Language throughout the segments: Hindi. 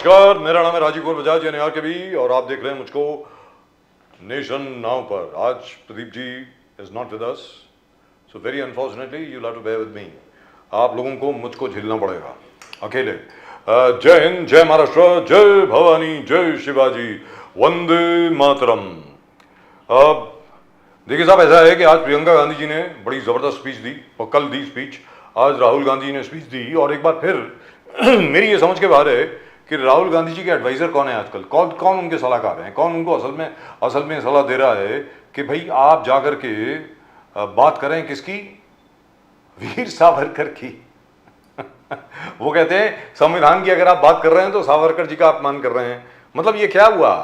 नमस्कार, मेरा नाम है राजीव कुमार बजाज यानी आरकेबी और आप देख रहे हैं मुझको नेशन नाउ पर। आज Pradeep ji is not with us, so very unfortunately you have to bear with me. आप लोगों को मुझको झेलना पड़ेगा अकेले। जय हिंद, जय महाराष्ट्र, जय भवानी, जय शिवाजी, वंदे मातरम। अब देखिए साहब, ऐसा है कि आज प्रियंका गांधी जी ने बड़ी ज़बरदस्त स्पीच दी और कल दी स्पीच, आज राहुल गांधी ने स्पीच दी और एक बार फिर मेरी ये समझ के बाहर है कि राहुल गांधी जी के एडवाइज़र कौन है आजकल, कौन कौन उनके सलाहकार हैं, कौन उनको असल में सलाह दे रहा है कि भाई आप जाकर के बात करें किसकी, वीर सावरकर की। वो कहते हैं संविधान की अगर आप बात कर रहे हैं तो सावरकर जी का अपमान कर रहे हैं। मतलब ये क्या हुआ,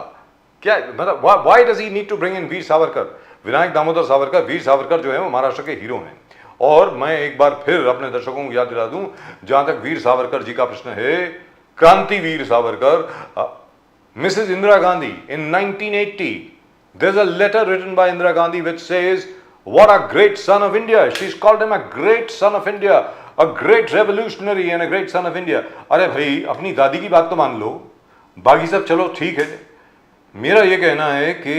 क्या मतलब why does he need to bring in Veer Savarkar? Vinayak Damodar Savarkar, Veer Savarkar जो है वो महाराष्ट्र के हीरो हैं। और मैं एक बार फिर अपने दर्शकों को याद दिला दूं, जहां तक वीर सावरकर जी का प्रश्न है, क्रांतिवीर Savarkar, Mrs Indira Gandhi in 1980, there's a letter written by Indira Gandhi which says what a great son of India. She's called him a great son of India, a great revolutionary and a great son of India. अरे भाई, अपनी दादी की बात तो मान लो, बाकी सब चलो ठीक है। मेरा ये कहना है कि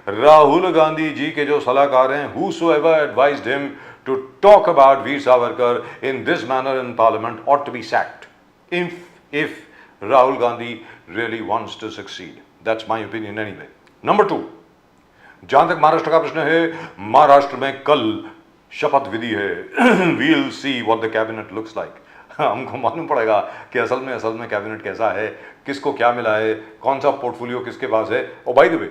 राहुल गांधी जी के जो सलाहकार हैं, whosoever advised him to talk about Veer Savarkar in this manner in Parliament ought to be sacked. If Rahul Gandhi really wants to succeed, that's my opinion anyway. Number 2, जहां तक महाराष्ट्र का प्रश्न है, महाराष्ट्र में कल शपथ विधि है। We'll see what the cabinet looks like. हमको मालूम पड़ेगा कि असल में कैबिनेट कैसा है, किसको क्या मिला है, कौन सा पोर्टफोलियो किसके पास है। और by the way,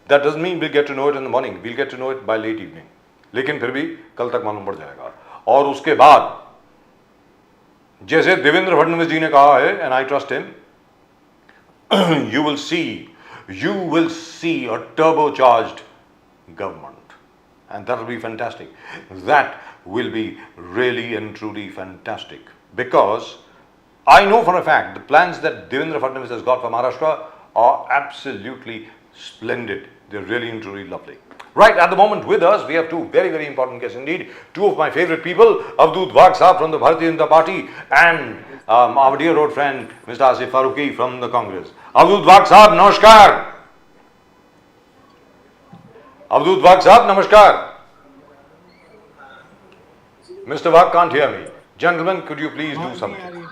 that doesn't mean we'll get to know it in the morning, we'll get to know it by late evening. लेकिन फिर भी कल तक मालूम पड़ जाएगा। और उसके बाद जैसे देवेंद्र फडणवीस जी ने कहा है, and I trust him, you will see a turbocharged government, and that will be fantastic. That will be really and truly fantastic, because I know for a fact the plans that Devendra Fadnavis has got for Maharashtra are absolutely splendid. They're really and truly lovely. Right, at the moment with us, we have two very, very important guests indeed. Two of my favorite people, Avadhoot Wagh Sahab from the Bharatiya Janata Party and our dear old friend, Mr. Asif Faruqi from the Congress. Avadhoot Wagh Sahab, namaskar. Avadhoot Wagh Sahab, namaskar. Mr. Wagh can't hear me. Gentlemen, could you please do something?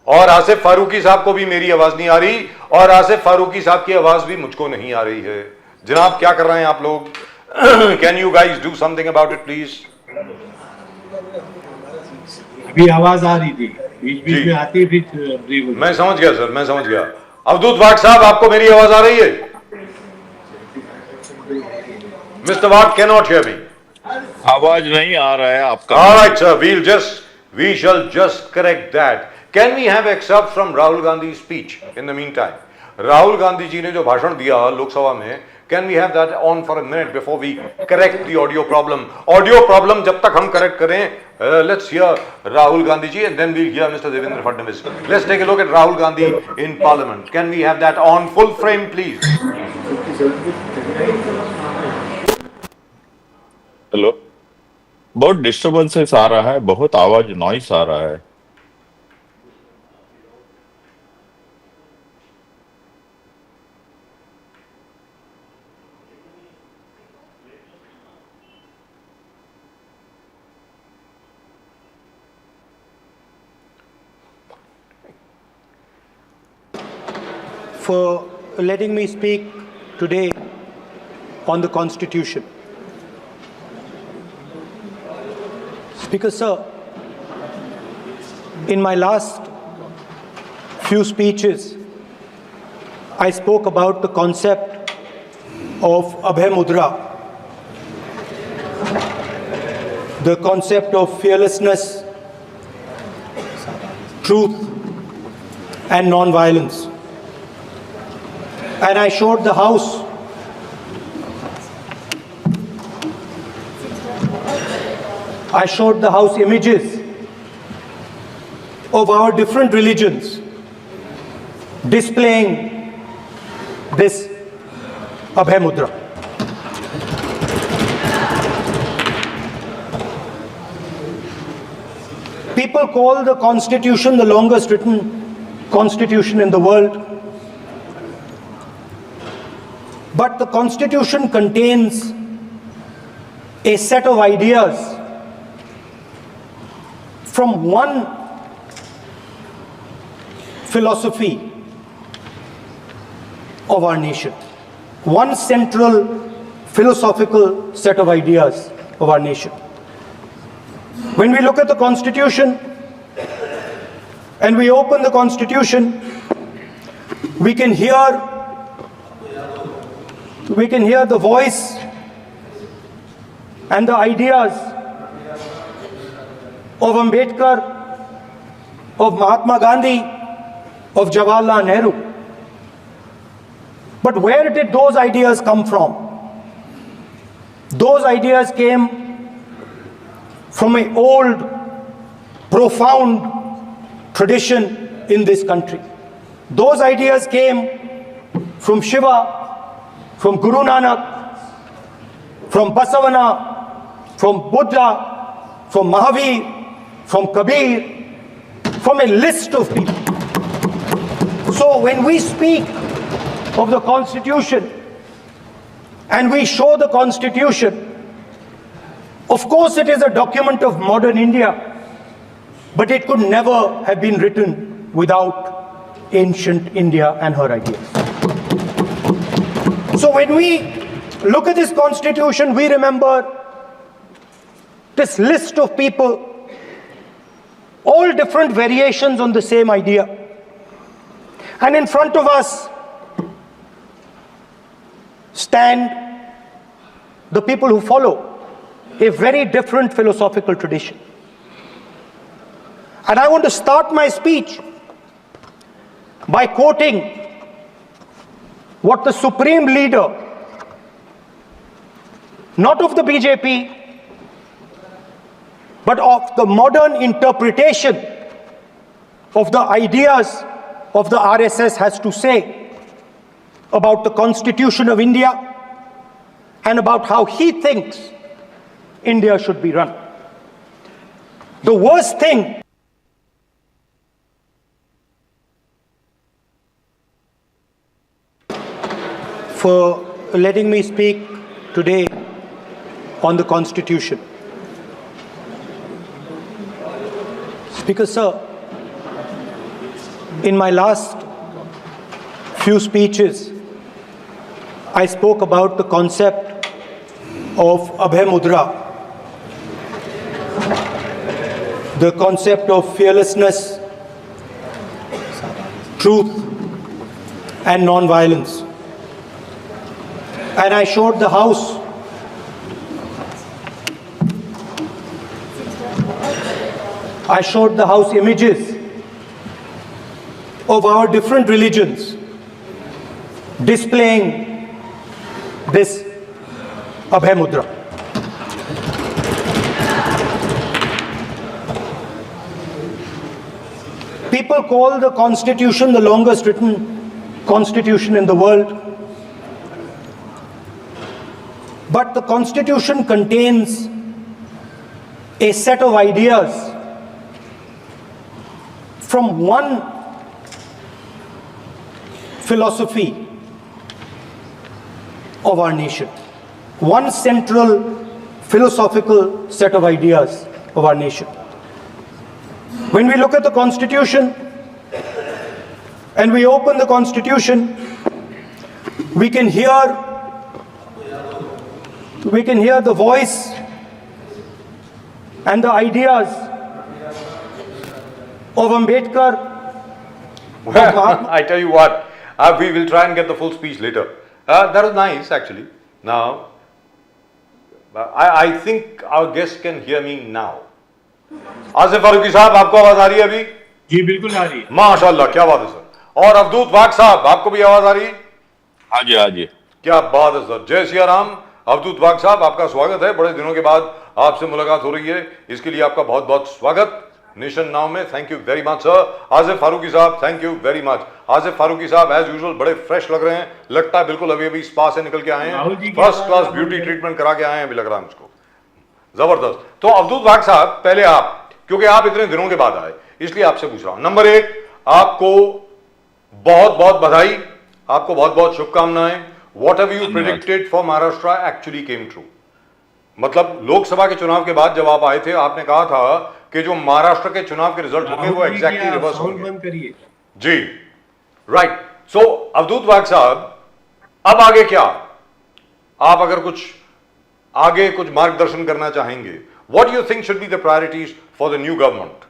और आसिफ फारूकी साहब को भी मेरी आवाज नहीं आ रही, और आसिफ फारूकी साहब की आवाज भी मुझको नहीं आ रही है। जनाब क्या कर रहे हैं आप लोग? Can you guys do something about it please? अभी आवाज आ रही थी, बीच में आती फिर। मैं समझ गया सर, मैं समझ गया। अवधूत वाघ साहब, आपको मेरी आवाज आ रही है? Mister Wagh can not hear me. आवाज नहीं आ रहा है आपका। Alright sir, we shall just correct that. Can we have excerpts from Rahul Gandhi's speech in the meantime? Rahul Gandhi ji ने जो भाषण दिया लोकसभा में, can we have that on for a minute before we correct the audio problem? Audio problem जब तक हम करेक्ट करें, let's hear Rahul Gandhi ji and then we hear mister Devendra Fadnavis. Let's take a look at Rahul Gandhi in parliament. Can we have that on full frame please? Hello, बहुत डिस्टर्बेंसेस आ रहा है, बहुत आवाज नॉइस आ रहा है। For letting me speak today on the Constitution. Speaker sir, in my last few speeches, I spoke about the concept of Abhay Mudra, the concept of fearlessness, truth, and non-violence. And I showed the House images of our different religions displaying this Abhay Mudra. People call the Constitution the longest written constitution in the world. But the constitution contains a set of ideas from one philosophy of our nation, one central philosophical set of ideas of our nation. When we look at the Constitution and we open the Constitution, we can hear the voice and the ideas of Ambedkar, of Mahatma Gandhi, of Jawaharlal Nehru. But where did those ideas come from? Those ideas came from an old, profound tradition in this country. Those ideas came from Shiva, from Guru Nanak, from Basavana, from Buddha, from Mahavir, from Kabir, from a list of people. So when we speak of the Constitution and we show the Constitution, of course it is a document of modern India, but it could never have been written without ancient India and her ideas. So when we look at this Constitution, we remember this list of people, all different variations on the same idea. And in front of us stand the people who follow a very different philosophical tradition. And I want to start my speech by quoting what the supreme leader, not of the BJP, but of the modern interpretation of the ideas of the RSS has to say about the Constitution of India and about how he thinks India should be run. The worst thing for letting me speak today on the Constitution. Speaker Sir, in my last few speeches, I spoke about the concept of Abhay Mudra, the concept of fearlessness, truth, and non-violence. And I showed the House images of our different religions displaying this Abhay Mudra. People call the Constitution the longest written constitution in the world. But the Constitution contains a set of ideas from one philosophy of our nation, one central philosophical set of ideas of our nation. When we look at the Constitution and we open the Constitution, we can hear the voice and the ideas of Ambedkar. Well, I tell you what, we will try and get the full speech later. That was nice, actually. Now, I think our guests can hear me now. Asif Farooqui साहब, आपको आवाज आ रही है अभी? जी बिल्कुल आ रही है। माशाल्लाह, क्या बात है सर। और अवधूत वाघ साहब, आपको भी आवाज आ रही है? हाँ जी, हाँ जी। क्या बात है सर। जय सिया राम। अवधूत वाघ साहब, आपका स्वागत है। बड़े दिनों के बाद आपसे मुलाकात हो रही है, इसके लिए आपका बहुत बहुत स्वागत नेशन नाउ में। Thank you very much sir. Asif Farooqui साहब, thank you very much. Asif Farooqui साहब एज यूजुअल बड़े फ्रेश लग रहे हैं, लगता है बिल्कुल अभी अभी स्पा से निकल के आए हैं, फर्स्ट क्लास ब्यूटी ट्रीटमेंट करा के आए हैं, अभी लग रहा है मुझको जबरदस्त। तो अवधूत वाघ साहब, पहले आप, क्योंकि आप इतने दिनों के बाद आए इसलिए आपसे पूछ रहा हूं। नंबर एक, आपको बहुत बहुत बधाई, आपको बहुत बहुत शुभकामनाएं। वॉट एवर यू धन्यवाद। Predicted for Maharashtra actually came true. मतलब लोकसभा के चुनाव के बाद जब आप आए थे, आपने कहा था कि जो महाराष्ट्र के चुनाव के रिजल्ट होंगे वो एग्जैक्टली रिवर्स साउंड होंगे। बंद करिए। जी, राइट। सो अवधूत वाघ साहब, अब आगे क्या? आप अगर कुछ आगे कुछ मार्गदर्शन करना चाहेंगे, what you think should be the priorities for the new government?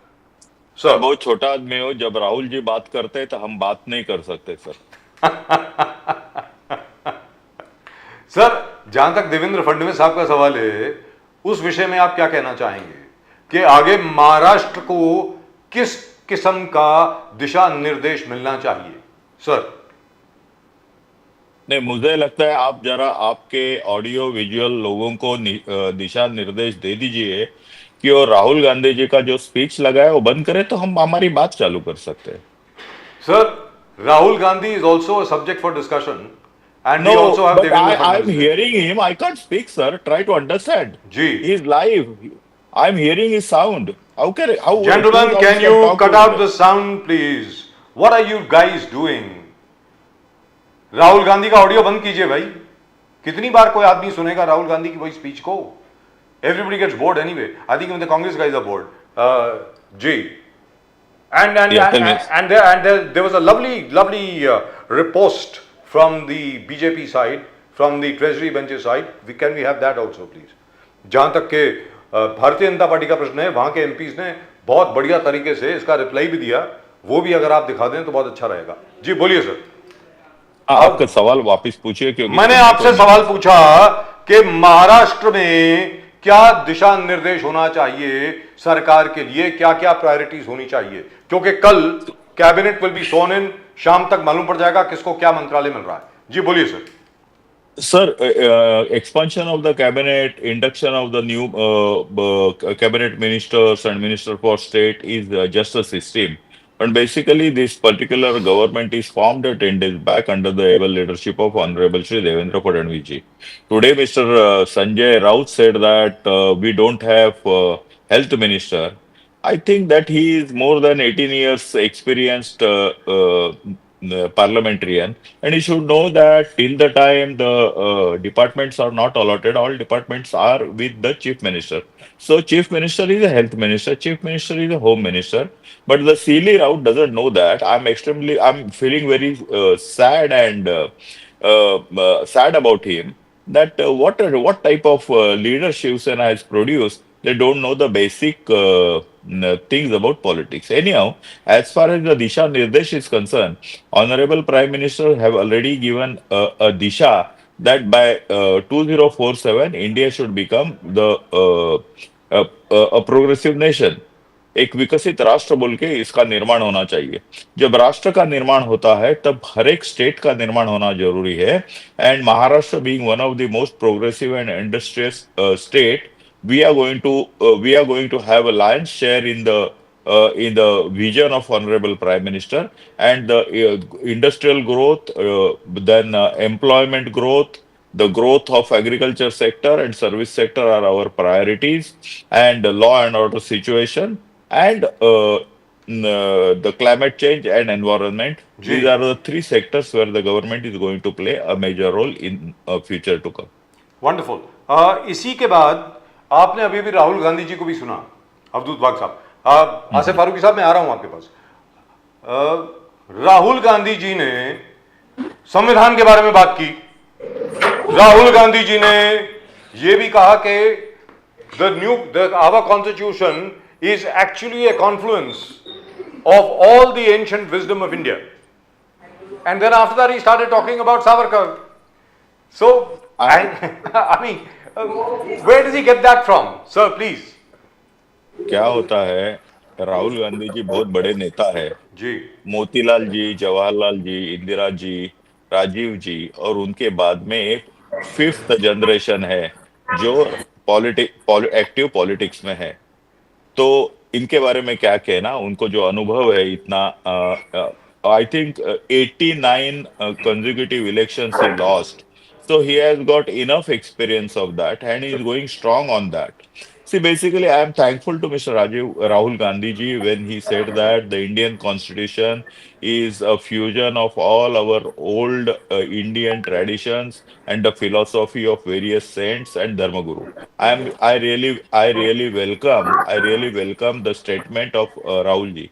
Sir, बहुत छोटा आदमी हो, जब राहुल जी बात करते हैं तो हम बात नहीं कर सकते सर। सर, जहां तक देवेंद्र फडणवीस साहब का सवाल है, उस विषय में आप क्या कहना चाहेंगे कि आगे महाराष्ट्र को किस किस्म का दिशा निर्देश मिलना चाहिए? सर, नहीं, मुझे लगता है आप जरा आपके ऑडियो विजुअल लोगों को दिशा निर्देश दे दीजिए कि वो राहुल गांधी जी का जो स्पीच लगा है वो बंद करे तो हम हमारी बात चालू कर सकते हैं। Sir, Rahul Gandhi is also a subject for discussion, and we No, also have but Devendra I'm Fadnavis. hearing him. I can't speak, sir. Try to understand. जी। He's live. I'm hearing his sound. How Gentlemen, two can hours you talk cut over out there? the sound, please? What are you guys doing? Rahul Gandhi का ऑडियो बंद कीजिए भाई। कितनी बार कोई आदमी सुनेगा राहुल गांधी की वही स्पीच को? Everybody gets bored anyway. I think even the Congress guys are bored. Ji. Yeah, tell me. There was a lovely riposte from the BJP side, from the Treasury benches side. Can we have that also, please? जहां तक के भारतीय जनता पार्टी का प्रश्न है, वहां के एमपीज ने बहुत बढ़िया तरीके से इसका रिप्लाई भी दिया। वो भी अगर आप दिखा दें तो बहुत अच्छा रहेगा। जी, बोलिए सर। आपका सवाल वापस पूछिए, क्योंकि मैंने आपसे सवाल पूछा कि महाराष्ट्र में क्या दिशा निर्देश होना चाहिए सरकार के लिए, क्या क्या प्रायोरिटीज होनी चाहिए, क्योंकि कल कैबिनेट विल बी सोन इन, शाम तक मालूम पड़ जाएगा किसको क्या मंत्रालय मिल रहा है। जी, बोलिए sir. Sir, expansion of the cabinet, induction of the new cabinet ministers and minister for state is just a system. And basically, this particular government is formed 10 days back under the able leadership of Honorable Shri Devendra Fadnavis ji. Today, Mr. Sanjay Raut said that we don't have health minister. I think that he is more than 18 years experienced parliamentarian, and he should know that till the time the departments are not allotted, all departments are with the chief minister. So chief minister is a health minister, chief minister is a home minister, but the Sealy route doesn't know that. I'm feeling very sad and sad about him, that what type of leader Shiv Sena has produced. They don't know the basic things about politics. Anyhow, as far as the Disha Nirdesh is concerned, Honorable Prime Minister have already given a Disha that by 2047, India should become a progressive nation. एक विकसित राष्ट्र बोल के इसका निर्माण होना चाहिए। जब राष्ट्र का निर्माण होता है तब हर एक स्टेट का निर्माण होना जरूरी है, and Maharashtra being one of the most progressive and industrious state, we are going to have a lion's share in the vision of Honorable Prime Minister, and the industrial growth, then employment growth, the growth of agriculture sector and service sector are our priorities, and law and order situation, and the climate change and environment. These are the three sectors where the government is going to play a major role in future to come. Wonderful. इसी के बाद आपने अभी भी राहुल गांधी जी को भी सुना, अवधूत वाघ साहब। आसिफ फारूकी साहब, मैं आ रहा हूं आपके पास। राहुल गांधी जी ने संविधान के बारे में बात की। राहुल गांधी जी ने यह भी कहा कि our constitution is actually a confluence of all the ancient wisdom of India, and then after that he started talking about Savarkar. So I mean, where does he get that from? Sir, please. क्या होता है, राहुल गांधी जी बहुत बड़े नेता है जी। मोतीलाल जी, जवाहरलाल जी, इंदिरा जी, राजीव जी, और उनके बाद में एक फिफ्थ जनरेशन है जो एक्टिव पॉलिटिक्स में है। तो इनके बारे में क्या कहना, उनको जो अनुभव है इतना, I think 89 consecutive elections he lost. So he has got enough experience of that, and he is going strong on that. See, basically, I am thankful to Mr. Rahul Gandhi ji when he said that the Indian Constitution is a fusion of all our old Indian traditions and the philosophy of various saints and Dharmaguru. I really welcome the statement of Rahul ji.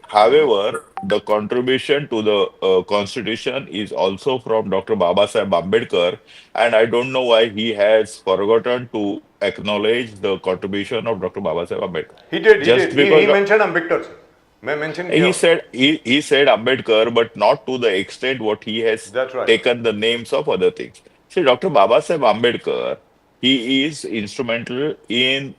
However, the contribution to the constitution is also from Dr. Babasaheb Ambedkar, and I don't know why he has forgotten to acknowledge the contribution of Dr. Babasaheb Ambedkar. He did, he Just did. He because mentioned Ambedkar, sir. मैं mention किया. he said Ambedkar, but not to the extent what he has That's right. taken the names of other things. See, Dr. Babasaheb Ambedkar, he is instrumental in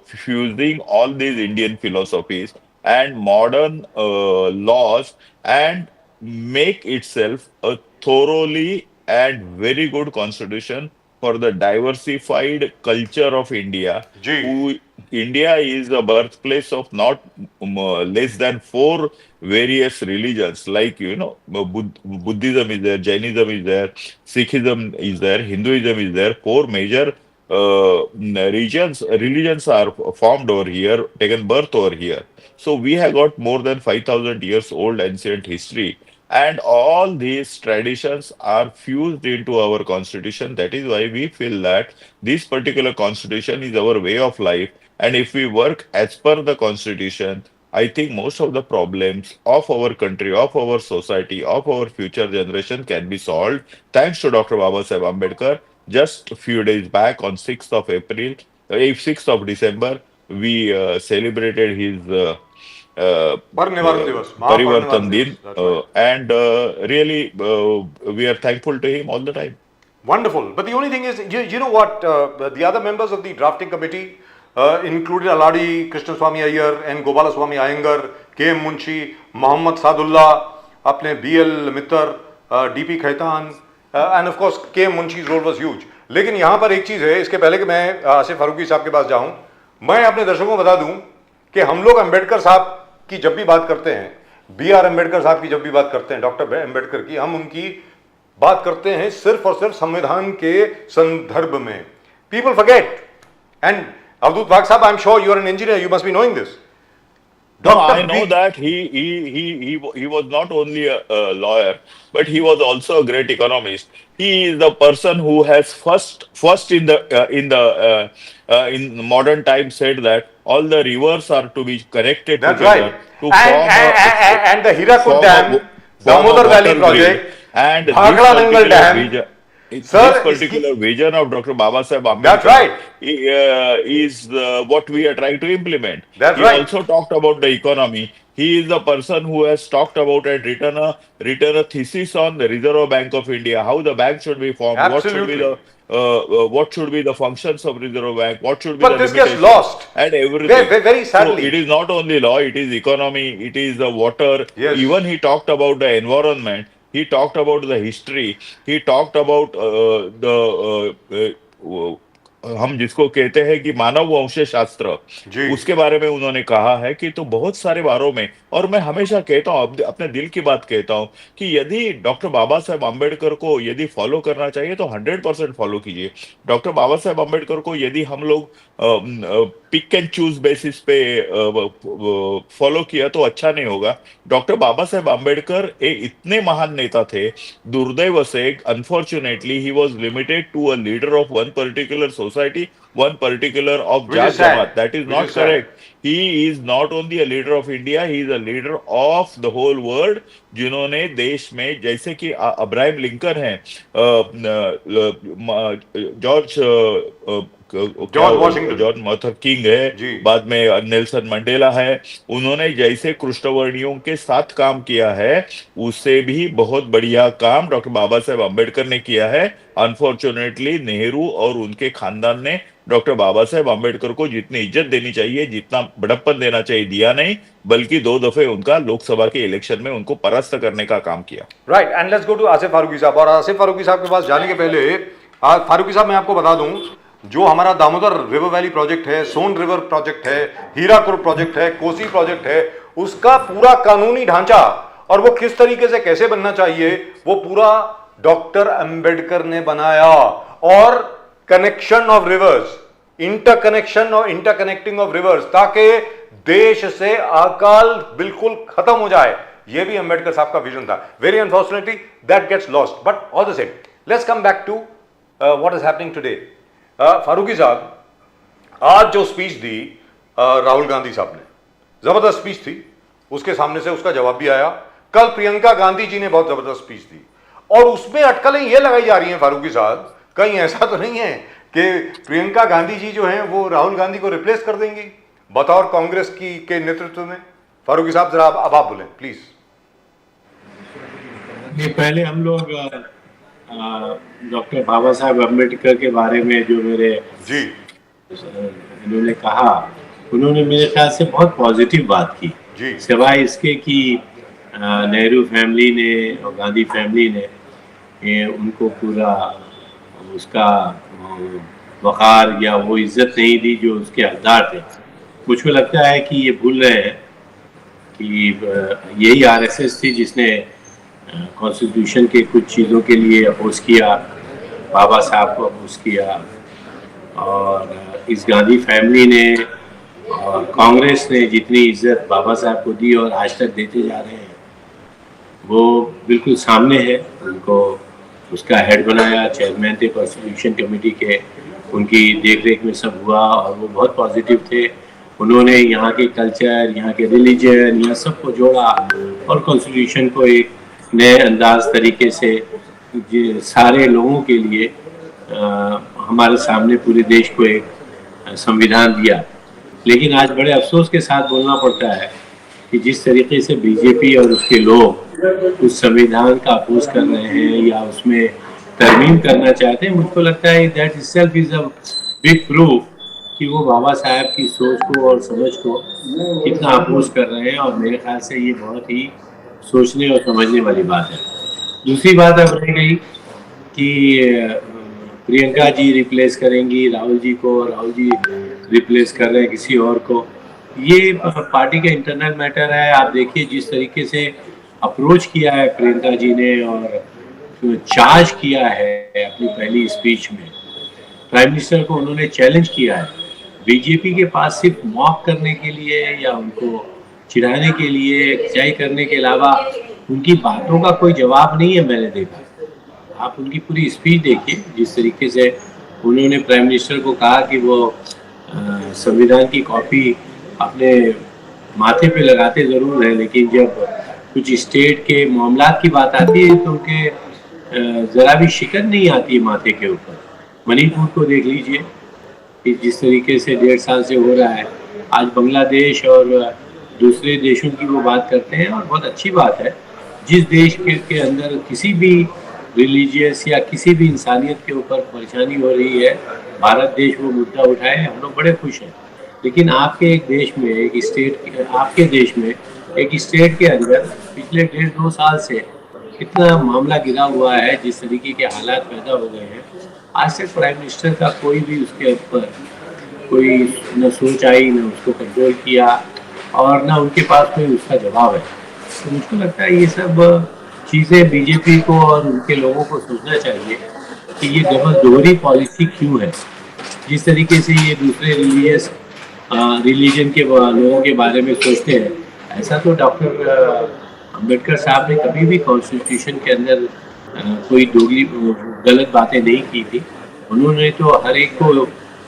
fusing all these Indian philosophies and modern laws and make itself a thoroughly and very good constitution for the diversified culture of India, जी. who India is the birthplace of not less than four various religions, like Buddhism is there, Jainism is there, Sikhism is there, Hinduism is there. Four major religions are formed over here, taken birth over here. So we have got more than 5,000 years old ancient history. And all these traditions are fused into our constitution. That is why we feel that this particular constitution is our way of life. And if we work as per the constitution, I think most of the problems of our country, of our society, of our future generation can be solved. Thanks to Dr. Babasaheb Ambedkar. Just a few days back on 6th of April, 6th of December, we celebrated his परिनिर्वाण दिवस, Parivartan महापरिनिर्वाण Din, दिवस. That's right. and really we are thankful to him all the time. Wonderful. But the only thing is, you know what? The other members of the drafting committee included Aladi Krishnaswamy Iyer and Gopalaswamy Iyengar, K.M. Munshi, Muhammad Sadullah, apne B.L. Mittar, D.P. Khaitan, and of course K.M. Munshi's role was huge. लेकिन यहाँ पर एक चीज़ है, इसके पहले कि मैं आसिफ फारूकी साहब के पास जाऊँ, मैं अपने दर्शकों को बता दूँ कि हम लोग अम्बेडकर साहब की जब भी बात करते हैं, B.R. अम्बेडकर साहब की जब भी बात करते हैं, डॉक्टर अम्बेडकर की, हम उनकी बात करते हैं सिर्फ और सिर्फ संविधान के संदर्भ में. People forget. And Avdut Waq साहब, I'm sure you are an engineer, you must be knowing this. No, I know that he was not only a lawyer, but he was also a great economist. He is the person who has first in modern times said that all the rivers are to be connected That's together right. to And the Hirakud Dam, form a Damodar Valley water grid. project, And Bhakra Nangal Dam. Sir, this particular vision of Dr. Babasaheb Ambedkar That's right. is what we are trying to implement. That's He right. also talked about the economy. He is the person who has talked about and written a thesis on the Reserve Bank of India, how the bank should be formed, Absolutely. what should be the functions of Reserve Bank, what should be But the this gets limitations, lost. and everything. Very So sadly. it is not only law, it is economy, it is the water. Yes. Even he talked about the environment. He talked about the history. He talked about हम जिसको कहते हैं कि मानव वंश शास्त्र, जी. उसके बारे में उन्होंने कहा है कि तो बहुत सारे बारों में, और मैं हमेशा कहता हूँ, अपने दिल की बात कहता हूँ कि यदि डॉक्टर बाबा साहेब अम्बेडकर को यदि फॉलो करना चाहिए तो 100% फॉलो कीजिए. डॉक्टर बाबा साहेब अम्बेडकर को यदि हम लोग पिक एंड चूज बेसिस पे फॉलो किया तो अच्छा नहीं होगा. डॉक्टर बाबा साहेब अम्बेडकर इतने महान नेता थे. दुर्दैव से unfortunately he was limited to a leader of one particular society, one particular of Which Jat is sad. Jamaat. That is Which not is sad. correct. He is not only a leader of India, he is a leader of the whole world. जिन्होंने देश में, जैसे कि अब्राहम लिंकन है, जॉर्ज मार्टिन किंग जी. है, बाद में नेल्सन मंडेला है, उन्होंने जैसे कृष्णवर्णियों के साथ काम किया है, उससे भी बहुत बढ़िया काम डॉक्टर बाबा साहेब अम्बेडकर ने किया है. अनफॉर्चुनेटली नेहरू और उनके खानदान ने डॉक्टर बाबा साहेब अम्बेडकर को जितनी इज्जत देनी चाहिए, जितना बड़प्पन देना चाहिए, दिया नहीं, बल्कि 2 दफे उनका लोकसभा के इलेक्शन में उनको परास्त करने का काम किया. Right. And let's go to Asif Farooqui साहब. और आसिफ फारूकी साहब के पास जाने के पहले, फारूकी साहब, मैं आपको बता दूं, जो हमारा दामोदर रिवर वैली प्रोजेक्ट है, सोन रिवर प्रोजेक्ट है, हीराकुड प्रोजेक्ट है, कोसी प्रोजेक्ट है, उसका पूरा कानूनी ढांचा और वो किस तरीके से कैसे बनना चाहिए, वो पूरा डॉक्टर अंबेडकर ने बनाया. और कनेक्शन ऑफ रिवर्स, इंटरकनेक्शन और इंटरकनेक्टिंग ऑफ रिवर्स, ताकि देश से अकाल बिल्कुल खत्म हो जाए। यह भी अंबेडकर साहब का विजन था। Very unfortunately that gets lost, but all the same let's come back to what is happening today. Farooqui साहब, आज जो स्पीच दी राहुल गांधी साहब ने, जबरदस्त स्पीच थी, उसके सामने से उसका जवाब भी आया। कल प्रियंका गांधी जी ने बहुत जबरदस्त स्पीच दी, और उसमें अटकलें ये लगाई जा रही हैं फारूकी साहब, कहीं ऐसा तो नहीं है कि प्रियंका गांधी जी जो हैं वो राहुल गांधी को रिप्लेस कर देंगी बतौर कांग्रेस की के नेतृत्व में? फारूकी साहब जरा अब आप बोलें प्लीज। ये पहले हम लोग डॉक्टर बाबा साहब अम्बेडकर के बारे में जो मेरे जी इन्होंने कहा, उन्होंने मेरे ख्याल से बहुत पॉजिटिव बात की, जी सिवाय इसके कि नेहरू फैमिली ने और गांधी फैमिली ने उनको पूरा उसका वक़ार या वो इज्जत नहीं दी जो उसके हकदार थे। मुझको लगता है कि ये भूल रहे हैं कि यही आरएसएस थी जिसने कॉन्स्टिट्यूशन के कुछ चीज़ों के लिए अपोज किया, बाबा साहब को अपोज किया, और इस गांधी फैमिली ने और कांग्रेस ने जितनी इज्जत बाबा साहब को दी और आज तक देते जा रहे हैं, वो बिल्कुल सामने है। उनको उसका हेड बनाया, चेयरमैन थे कॉन्स्टिट्यूशन कमेटी के, उनकी देखरेख में सब हुआ और वो बहुत पॉजिटिव थे। उन्होंने यहाँ के कल्चर, यहाँ के रिलीजन, यहाँ सबको जोड़ा और कॉन्स्टिट्यूशन को एक नए अंदाज तरीके से सारे लोगों के लिए हमारे सामने पूरे देश को एक संविधान दिया। लेकिन आज बड़े अफसोस के साथ बोलना पड़ता है कि जिस तरीके से बीजेपी और उसके लोग उस संविधान का अपोज कर रहे हैं या उसमें तरमीम करना चाहते हैं, मुझको लगता है that itself is a big proof कि वो बाबा साहब की सोच को और समझ को कितना अपोज कर रहे हैं। और मेरे ख्याल से ये बहुत ही सोचने और समझने वाली बात है। दूसरी बात अब रह गई कि प्रियंका जी रिप्लेस करेंगी राहुल जी को, राहुल जी रिप्लेस कर रहे हैं किसी और को। ये पार्टी का इंटरनल मैटर है। आप देखिए जिस तरीके से अप्रोच किया है प्रियंका जी ने और चार्ज किया है अपनी पहली स्पीच में, प्राइम मिनिस्टर को उन्होंने चैलेंज किया है। बीजेपी के पास सिर्फ मॉक करने के लिए या उनको चिढ़ाने के लिए, खिंचाई करने के अलावा उनकी बातों का कोई जवाब नहीं है। मैंने देखा, आप उनकी पूरी स्पीच देखिए, जिस तरीके से उन्होंने प्राइम मिनिस्टर को कहा कि वो संविधान की कॉपी अपने माथे पे लगाते ज़रूर हैं, लेकिन जब कुछ स्टेट के मामलात की बात आती है तो उनके ज़रा भी शिकन नहीं आती है माथे के ऊपर। मणिपुर को देख लीजिए कि जिस तरीके से 1.5 साल से हो रहा है। आज बांग्लादेश और दूसरे देशों की वो बात करते हैं और बहुत अच्छी बात है। जिस देश के अंदर किसी भी रिलीजियस या किसी भी इंसानियत के ऊपर परेशानी हो रही है, भारत देश वो मुद्दा उठाए, हम लोग बड़े खुश हैं। लेकिन आपके एक देश में, एक स्टेट, आपके देश में एक स्टेट के अंदर पिछले 1.5-2 साल से कितना मामला गिरा हुआ है, जिस तरीके के हालात पैदा हो गए हैं, आज तक प्राइम मिनिस्टर का कोई भी उसके ऊपर कोई न सोच आई, न उसको कंट्रोल किया और न उनके पास कोई उसका जवाब है। तो मुझको लगता है ये सब चीज़ें बीजेपी को और उनके लोगों को सोचना चाहिए कि ये दोहरी पॉलिसी क्यों है। जिस तरीके से ये दूसरे रिलीजन के लोगों के बारे में सोचते हैं, ऐसा तो डॉक्टर अम्बेडकर साहब ने कभी भी कॉन्स्टिट्यूशन के अंदर कोई गलत बातें नहीं की थी। उन्होंने तो हर एक को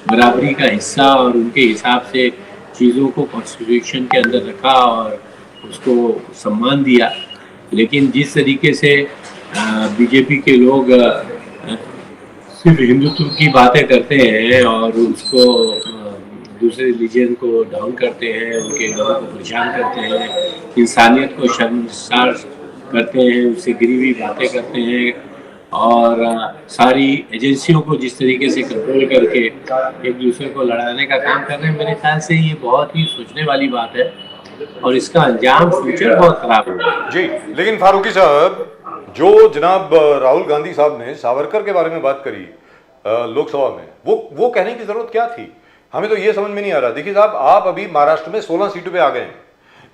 बराबरी का हिस्सा और उनके हिसाब से चीज़ों को कॉन्स्टिट्यूशन के अंदर रखा और उसको सम्मान दिया। लेकिन जिस तरीके से बीजेपी के लोग सिर्फ हिंदुत्व की बातें करते हैं और उसको दूसरे रिलीजन को डाउन करते हैं, उनके लोगों को परेशान करते हैं, इंसानियत को शर्मसार करते हैं, उससे गिरी हुई बातें करते हैं और सारी एजेंसियों को जिस तरीके से कंट्रोल करके एक दूसरे को लड़ाने का काम कर रहे हैं, मेरे ख्याल से ये बहुत ही सोचने वाली बात है और इसका अंजाम फ्यूचर बहुत खराब होगा। जी, लेकिन फारूकी साहब, जो जनाब राहुल गांधी साहब ने सावरकर के बारे में बात करी लोकसभा में, वो कहने की जरूरत क्या थी? हमें तो ये समझ में नहीं आ रहा। देखिए साहब, आप अभी महाराष्ट्र में 16 सीटों पे आ गए हैं।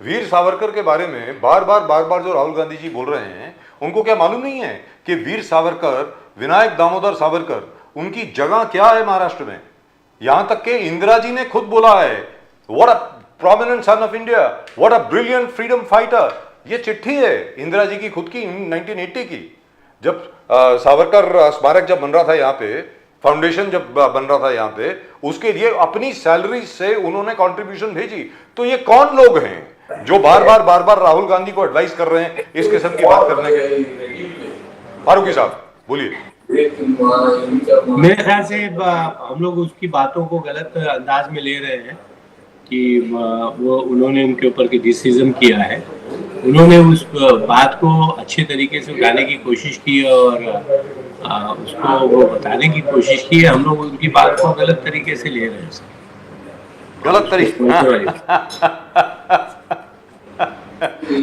वीर सावरकर के बारे में बार बार जो राहुल गांधी जी बोल रहे हैं, उनको क्या मालूम नहीं है कि वीर सावरकर, विनायक दामोदर सावरकर, उनकी जगह क्या है महाराष्ट्र में? यहां तक कि इंदिरा जी ने खुद बोला है, what a prominent son of India, what a brilliant freedom fighter. ये चिट्ठी है इंदिरा जी की खुद की 1980 की, जब सावरकर स्मारक जब बन रहा था यहाँ पे, फाउंडेशन जब बन रहा था यहाँ पे, उसके लिए अपनी सैलरी से उन्होंने कंट्रीब्यूशन भेजी। तो ये कौन लोग हैं जो बार बार राहुल गांधी को एडवाइस कर रहे हैं इस किस्म की बात करने के? फारूकी साहब बोलिए। मेरे ख्याल से हम लोग उसकी बातों को गलत अंदाज में ले रहे हैं कि वो उन्होंने उनके ऊपर के डिसीजन किया है। उन्होंने उस बात को अच्छे तरीके से उठाने की कोशिश की और उसको वो बताने की कोशिश की है। हम लोग उनकी बात को गलत तरीके से ले रहे हैं। गलत तरीके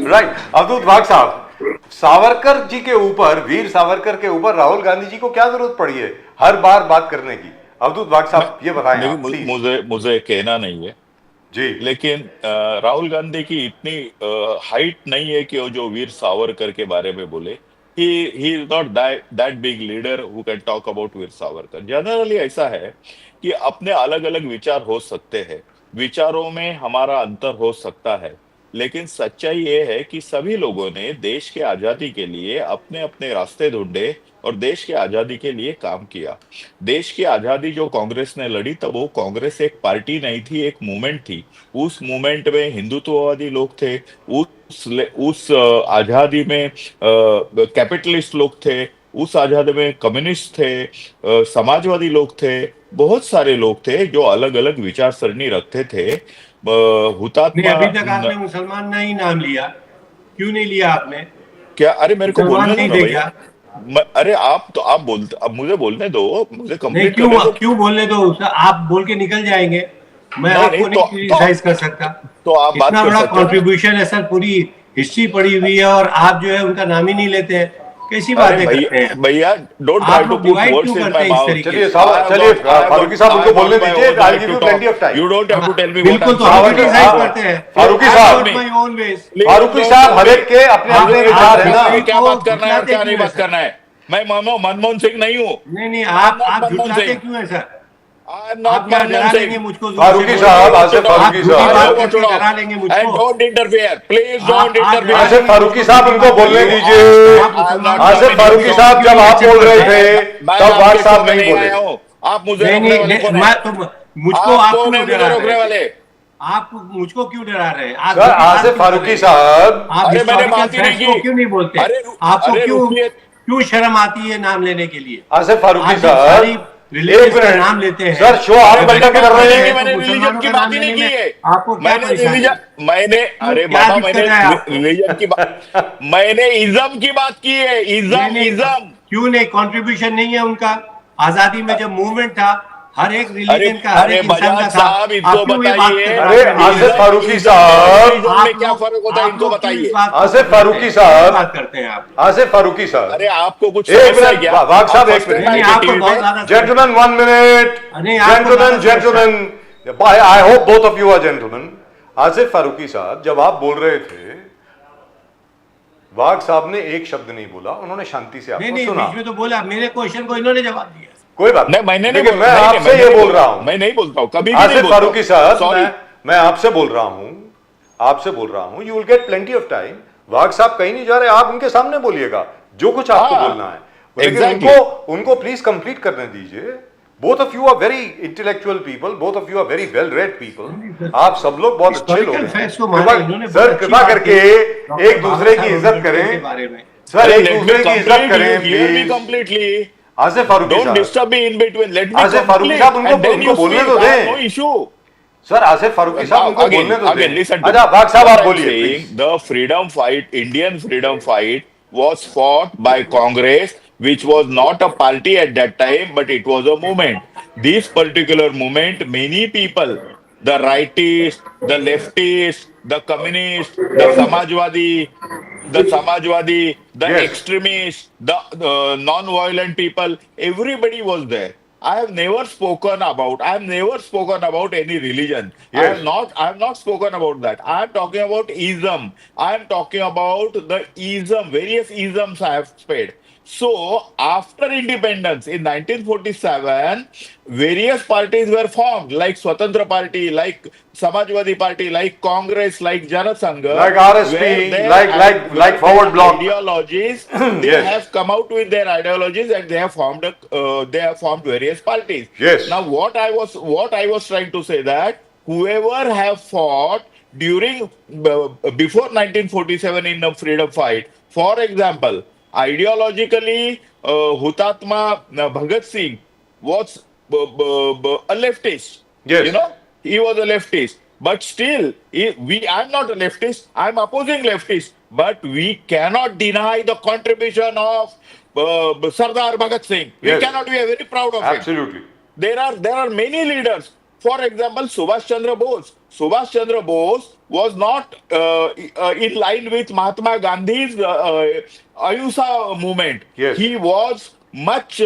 राइट। अवधूत वाघ साहब, सावरकर जी के ऊपर, वीर सावरकर के ऊपर राहुल गांधी जी को क्या जरूरत पड़ी है हर बार बात करने की? अवधूत वाघ साहब ये बताएं आप, प्लीज। मुझे कहना नहीं है जी, लेकिन राहुल गांधी की इतनी हाइट नहीं है कि वो जो वीर सावरकर के बारे में बोले। He is not that big leader who can talk about Veer Savarkar. Generally ऐसा है कि अपने अलग अलग विचार हो सकते हैं, विचारों में हमारा अंतर हो सकता है, लेकिन सच्चाई ये है कि सभी लोगों ने देश के आजादी के लिए अपने अपने रास्ते ढूंढे और देश के आजादी के लिए काम किया। देश की आजादी जो कांग्रेस ने लड़ी, तब वो कांग्रेस एक पार्टी नहीं थी, एक मूवमेंट थी। उस मूवमेंट में हिंदुत्ववादी लोग थे, उस आजादी में कैपिटलिस्ट लोग थे, उस आजादी में कम्युनिस्ट थे, समाजवादी लोग थे, बहुत सारे लोग थे जो अलग अलग विचार सरणी रखते थे। हुतात्मा अभी तक आपने मुसलमान नहीं नाम लिया, क्यों नहीं लिया आपने? क्या? अरे मेरे को बोलने दो ना देखा। भैया। अरे आप बोलते, अब मुझे बोलने दो, मुझे कंप्लीट क्यों करने दो। क्यों बोलने दो? आप बोल के निकल जाएंगे, मैं आपको नहीं क्रिटिसाइज कर सकता। तो आप बात इतना कर बड़ा सकते हैं। कंट्रीब्यूशन है सर, पूरी हिस्ट्री पड़ी हुई है और आप जो है उनका नाम ही नहीं लेते हैं। कैसी बातें करते हैं भैया, don't try to put words in my mouth. चलिए फारूकी साहब उनको बोलने दीजिए, I give you plenty of time. You don't have to tell me what बिल्कुल, तो हम क्रिटिसाइज करते हैं। फारूकी साहब, फारूकी साहब, हर एक के अपने अपने विचार है ना। क्या बात करना है और क्या नहीं बात करना है? मैं मनमोहन सिंह नहीं हूँ। नहीं, आप झुठलाते क्यों है सर? आप क्या डरा लेंगे मुझको? फारूकी साहब, आसिफ फारूकी साहब, डरा लेंगे मुझको। Don't interfere, please don't interfere. Asif Farooqui साहब उनको बोलने दीजिए। आसिफ फारूकी साहब, जब आप बोल रहे थे तब वाघ साहब नहीं बोले। आप मुझे मुझको आप क्यों डरा रहे? आप मुझको क्यों डरा रहे हैं? आप आसिफ फारूकी साहब, अरे मैंने बात ही नहीं की। क्यों नहीं बोलते? आपको क्यों शर्म आती है नाम लेने के लिए? आसिफ फारूकी साहब, एक मिनट नाम लेते हैं सर, शो आप बंद कर रहे हैं। मैंने रिलीजन की बात ही नहीं की है। आपको क्या परेशानी? अरे बाबा, मैंने रिलीजन की बात, मैंने इज्म की बात की है। इज्म क्यों नहीं? कंट्रीब्यूशन नहीं है उनका? आजादी में जब मूवमेंट था, हर एक रिलीजन का, हर एक इंसान का था। साहब, इनको बताइए। अरे आसिफ फारूकी साहब, में क्या फर्क होता है इनको बताइए। आसिफ फारूकी साहब, बात करते हैं आप। आसिफ फारूकी साहब, अरे आपको कुछ एक मिनट, वाघ साहब एक minute, gentleman 1 minute, gentleman, I hope both of you are gentleman. Asif Farooqui साहब, जब आप बोल रहे थे, वाघ साहब ने एक शब्द नहीं बोला, उन्होंने शांति से आपको सुना। बीच में तो बोला, मेरे क्वेश्चन को इन्होंने जवाब दिया। कोई बात नहीं, मैंने नहीं, मैं आपसे ये बोल रहा हूं, मैं नहीं बोलता हूं कभी भी। आसिफ फारूकी साहब, मैं आपसे बोल रहा हूं, you will get plenty of time. Wagh साहब कहीं नहीं जा रहे, आप उनके सामने बोलिएगा जो कुछ आपको बोलना है, लेकिन उनको प्लीज कंप्लीट करने दीजिए। Both of you are very intellectual people, both of you are very well read people, आप सब लोग बहुत अच्छे लोग हैं। सर, कृपा करके एक दूसरे की इज्जत करें सर, एक दूसरे की इज्जत करें प्लीज। कंप्लीटली आसिफ फारूकी साहब, don't disturb me in between, let me Asif Farooqui साहब, उनको बोलने तो दें। No issue sir, Asif Farooqui साहब, उनको बोलने तो दें। listen अच्छा, वाघ साहब आप बोलिए। the freedom fight, Indian freedom fight was fought by Congress, which was not a party at that time, but it was a movement. This particular movement, many people, the rightists, the leftists, the communists, the Samajwadi, the Yes. extremists, the non-violent people, everybody was there. I have never spoken about any religion. Yes. I have not spoken about that. I am talking about ism. I am talking about the ism, various isms I have So after independence in 1947, various parties were formed, like Swatantra Party, like Samajwadi Party, like Congress, like Janasangha, Like RSP, where their like Forward Bloc. ideologies, they Yes. have come out with their ideologies and they have formed various parties. Yes. Now, what I was trying to say that whoever have fought during before 1947 in the freedom fight, for example, ideologically, Hutatma Bhagat Singh was a leftist. Yes. You know, he was a leftist. But still, I'm not a leftist. I'm opposing leftist. But we cannot deny the contribution of Sardar Bhagat Singh. We Yes. cannot be very proud of him. Absolutely. There are many leaders. For example, Subhash Chandra Bose. Subhash Chandra Bose was not in line with Mahatma Gandhi's Ahimsa movement. Yes. He was much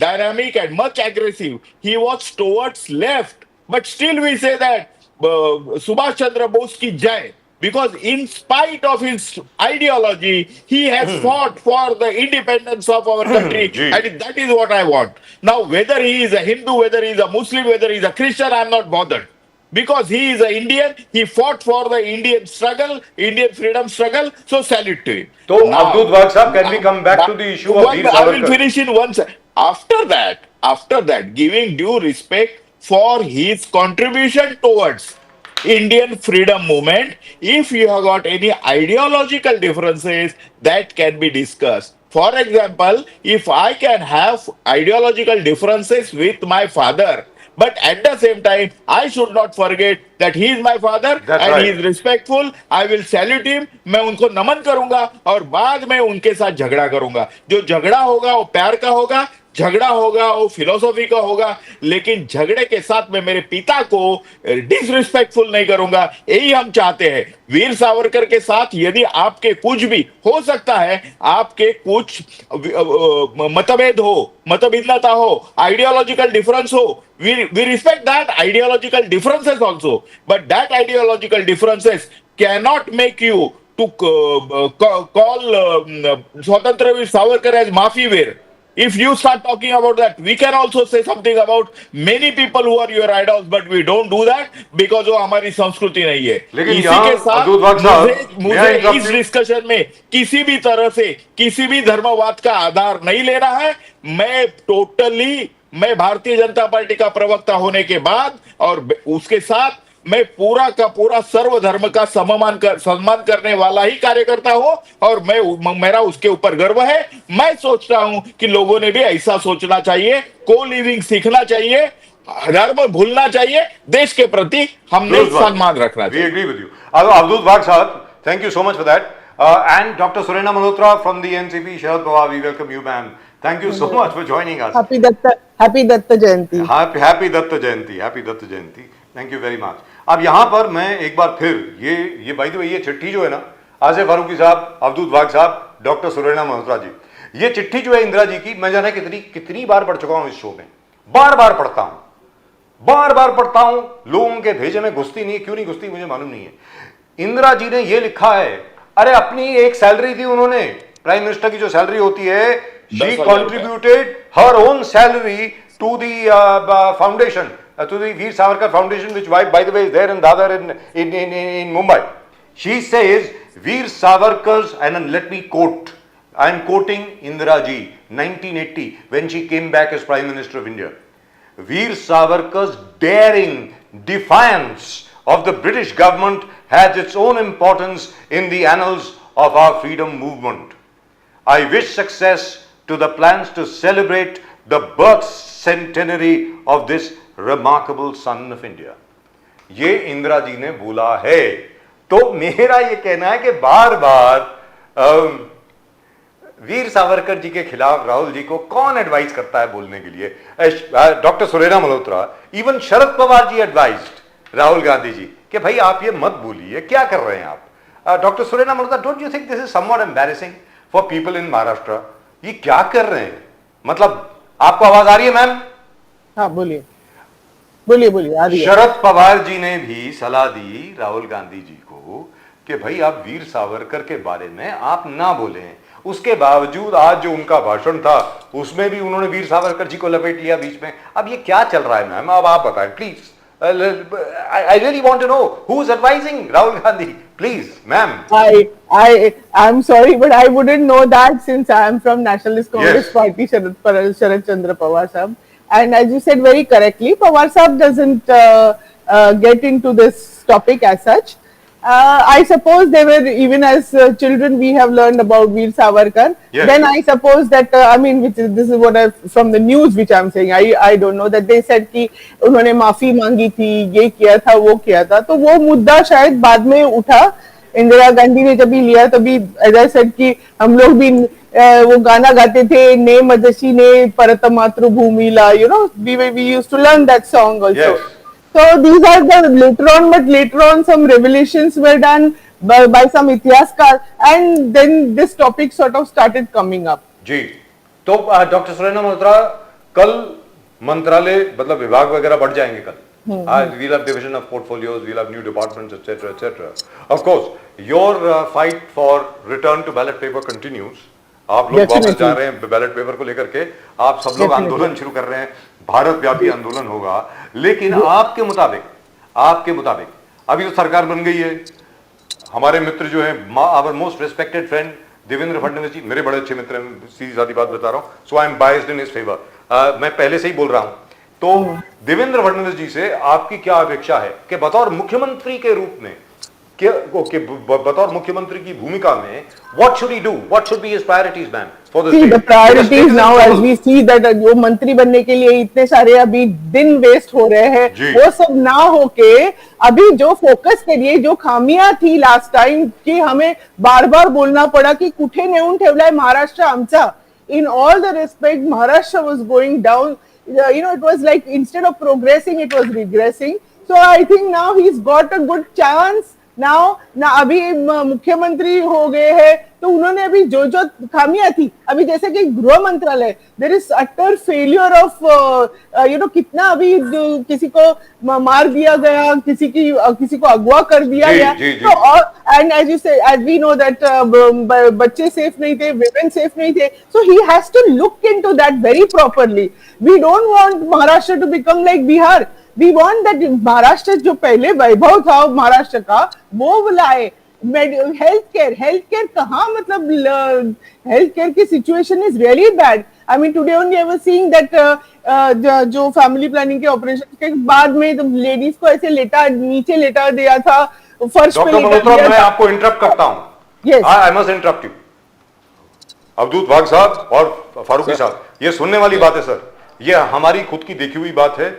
dynamic and much aggressive. He was towards left. But still we say that Subhash Chandra Bose ki jai. Because in spite of his ideology, he has fought for the independence of our country. Gee. And that is what I want. Now, whether he is a Hindu, whether he is a Muslim, whether he is a Christian, I am not bothered. Because he is an Indian, he fought for the Indian struggle, Indian freedom struggle, so salute to him. So, Avdut Waq Sahab, can we come back to the issue of Veer I will Savarkar? finish in one second. After that, giving due respect for his contribution towards Indian freedom movement, if you have got any ideological differences, that can be discussed. For example, if I can have ideological differences with my father, but at the same time, I should not forget that he is my father That's and right. he is respectful. I will salute him. मैं उनको नमन करूंगा और बाद में उनके साथ झगड़ा करूंगा. जो झगड़ा होगा वो प्यार का होगा, झगड़ा होगा वो फिलोसॉफी का होगा, लेकिन झगड़े के साथ में मेरे पिता को डिसरिस्पेक्टफुल नहीं करूंगा. यही हम चाहते हैं. वीर सावरकर के साथ यदि आपके कुछ भी हो सकता है, आपके कुछ मतभेद हो, मतभिन्नता हो, आइडियोलॉजिकल डिफरेंस हो, we respect that ideological differences also, but that ideological differences cannot make you to call Swatantra Veer Savarkar as Mafi Veer. If you start talking about that, we can also say something about many people who are your idols, but we don't do that because वो हमारी संस्कृति नहीं है. लेकिन इसी यहाँ के साथ अवधूत वाघ साहब, मुझे मैं interrupt इस you? डिस्कशन में किसी भी तरह से किसी भी धर्मवाद का आधार नहीं लेना है. मैं भारतीय जनता पार्टी का प्रवक्ता होने के बाद और उसके साथ मैं पूरा का पूरा सर्व धर्म का सम्मान करने वाला ही कार्यकर्ता हूं और मेरा उसके ऊपर गर्व है. मैं सोचता हूं कि लोगों ने भी ऐसा सोचना चाहिए, को लिविंग सीखना चाहिए, धर्म भूलना चाहिए, देश के प्रति हमने सम्मान रखना We चाहिए. agree with you. Avdut Waq Sahab, thank you so much for that. And Dr. Surena Malhotra from the NCP, Sharad Pawar, we welcome you, ma'am. Thank you so much for joining us. Happy Datta Jayanti. Happy Datta Jayanti. Happy Datta Jayanti. Thank you very much. अब यहाँ पर मैं एक बार फिर ये बाय द वे ये चिट्ठी जो है ना, आसिफ फारूकी साहब, अवधूत वाघ साहब, डॉक्टर सुरेना मल्होत्रा जी, ये चिट्ठी जो है इंदिरा जी की, मैं जाने कितनी बार पढ़ चुका हूं इस शो में. बार बार पढ़ता हूं. लोगों के भेजे में घुसती नहीं, क्यों नहीं घुसती मुझे मालूम नहीं है. इंदिरा जी ने ये लिखा है, अरे अपनी एक सैलरी दी उन्होंने, प्राइम मिनिस्टर की जो सैलरी होती है, she contributed her own salary to the foundation, to the Veer Savarkar Foundation, which by the way is there in Dadar in Mumbai. She says, Veer Savarkar's, and let me quote, I am quoting Indira Ji, 1980, when she came back as Prime Minister of India. Veer Savarkar's daring defiance of the British government has its own importance in the annals of our freedom movement. I wish success to the plans to celebrate the birth centenary of this remarkable son of India. ये इंदिरा जी ने बोला है. तो मेरा ये कहना है कि बार बार वीर सावरकर जी के खिलाफ राहुल जी को कौन एडवाइस करता है बोलने के लिए. Doctor Surena Malhotra, even Sharad Pawar ji advised Rahul Gandhi जी कि भाई आप ये मत बोलिए, क्या कर रहे हैं आप. Doctor Surena Malhotra, don't you think this is somewhat embarrassing for people in Maharashtra. ये क्या कर रहे हैं, मतलब आपको आवाज आ रही है मैम? हाँ बोलिए आ रही है. शरद पवार जी ने भी सलाह दी राहुल गांधी जी को कि भाई आप वीर सावरकर के बारे में आप ना बोलें. उसके बावजूद आज जो उनका भाषण था उसमें भी उन्होंने वीर सावरकर जी को लपेट लिया बीच में। अब ये क्या चल रहा है मैम, अब आप बताएं please. I really want to know who is advising Rahul Gandhi. Please, ma'am. I'm sorry, but I wouldn't know that since I am from Nationalist Congress Yes. Party, Sharad Chandra Pawar Sahab. And as you said very correctly, Pawar Sahab doesn't get into this topic as such. I suppose they were, even as children, we have learned about Veer Savarkar. Yes. Then I suppose that, I mean, this is what from the news which I'm saying, I don't know, that they said कि उन्होंने माफी मांगी थी, ये किया था, वो किया था, तो वो मुद्दा शायद बाद में उठा। इंदिरा गांधी ने जब भी लिया तभी ऐसा सेड कि हम लोग भी वो गाना गाते थे, ने मदशी ने परत मातृभूमिला, you know, we used to learn that song also. Yes. So these are the later on some revelations were done by some इतिहासकार, and then this topic sort of started coming up. जी, तो डॉक्टर सुनैना मल्होत्रा, कल मंत्रालय मतलब विभाग वगैरह बढ़ जाएंगे कल। We'll have division of portfolios, we'll have new departments, etc., etc. Of course, your fight for return to ballot paper continues. आप लोग वापस जा रहे हैं बैलेट पेपर को लेकर के, आप सब लोग आंदोलन शुरू कर रहे हैं, भारत व्यापी आंदोलन होगा। लेकिन आपके मुताबिक अभी तो सरकार बन गई है, हमारे मित्र जो है, our most respected friend Devendra Fadnavis ji, मेरे बड़े अच्छे मित्र हैं, सीधी सादी बात बता रहा हूँ, so I am biased in his favour, मैं पहले से ही बोल रहा हूँ। तो देवेंद्र फडणवीस जी से आपकी क्या अपेक्षा है कि बतौर मुख्यमंत्री के रूप में, बतौर मुख्यमंत्री की भूमिका में, what should he do? What should be his priorities, ma'am, for the See, state? the priorities now, as we see that जो मंत्री बनने के लिए इतने सारे अभी दिन वेस्ट हो रहे हैं, वो सब ना होके अभी जो फोकस करिए, जो खामियां थी लास्ट टाइम कि हमें बार बार बोलना पड़ा कि कुठे नेऊन ठेवलाय महाराष्ट्र आमचा, in all the respect Maharashtra was going down, you know, it was like instead of progressing it was regressing. So I think now he's got a good chance. Now ना अभी मुख्यमंत्री हो गए हैं, तो उन्होंने अभी जो जो खामियां थी, अभी जैसे कि गृह मंत्रालय, there is utter failure of you know, कितना अभी किसी को मार दिया गया, किसी को अगवा कर दिया गया, तो and as you say, as we know that बच्चे सेफ नहीं थे, विमेन सेफ नहीं थे, so he has to look into that very properly. We don't want Maharashtra to become like Bihar, we want that Maharashtra जो पहले वैभव था महाराष्ट्र का वो लाए। हेल्थ केयर कहाँ, मतलब हेल्थ केयर की situation is really bad. I mean today only I was seeing that जो फैमिली प्लानिंग के ऑपरेशन के बाद में तो लेडीज को ऐसे नीचे लेटा दिया था, फर्स्ट पे लेटा दिया था। मैं आपको इंटरप्ट करता हूँ, Yes. I must interrupt you. Avdhoot Wagh साहब और फारूकी साहब, ये सुनने वाली बात है सर, ये हमारी खुद की देखी हुई बात है।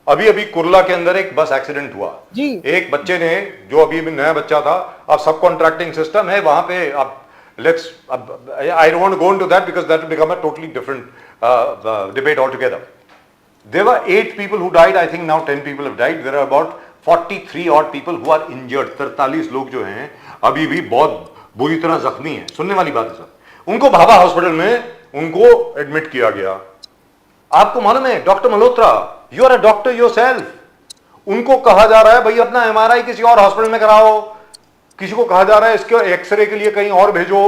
अभी कुर्ला के अंदर एक बस एक्सीडेंट हुआ जी, एक बच्चे ने, जो अभी नया बच्चा था, अब सब कॉन्ट्रैक्टिंग सिस्टम है वहां पे, अब let's, I don't want to go into that because that will become a totally different debate altogether. There were 8 people who died, I think now 10 people have died, there are about 43 odd people who are injured. 43 लोग जो हैं अभी भी बहुत बुरी तरह जख्मी हैं। सुनने वाली बात है सर, उनको भाभा हॉस्पिटल में उनको एडमिट किया गया। आपको मालूम है doctor Malhotra, you are a doctor yourself, उनको कहा जा रहा है भाई अपना एमआरआई किसी और हॉस्पिटल में कराओ, किसी को कहा जा रहा है इसके एक्सरे के लिए कहीं और भेजो,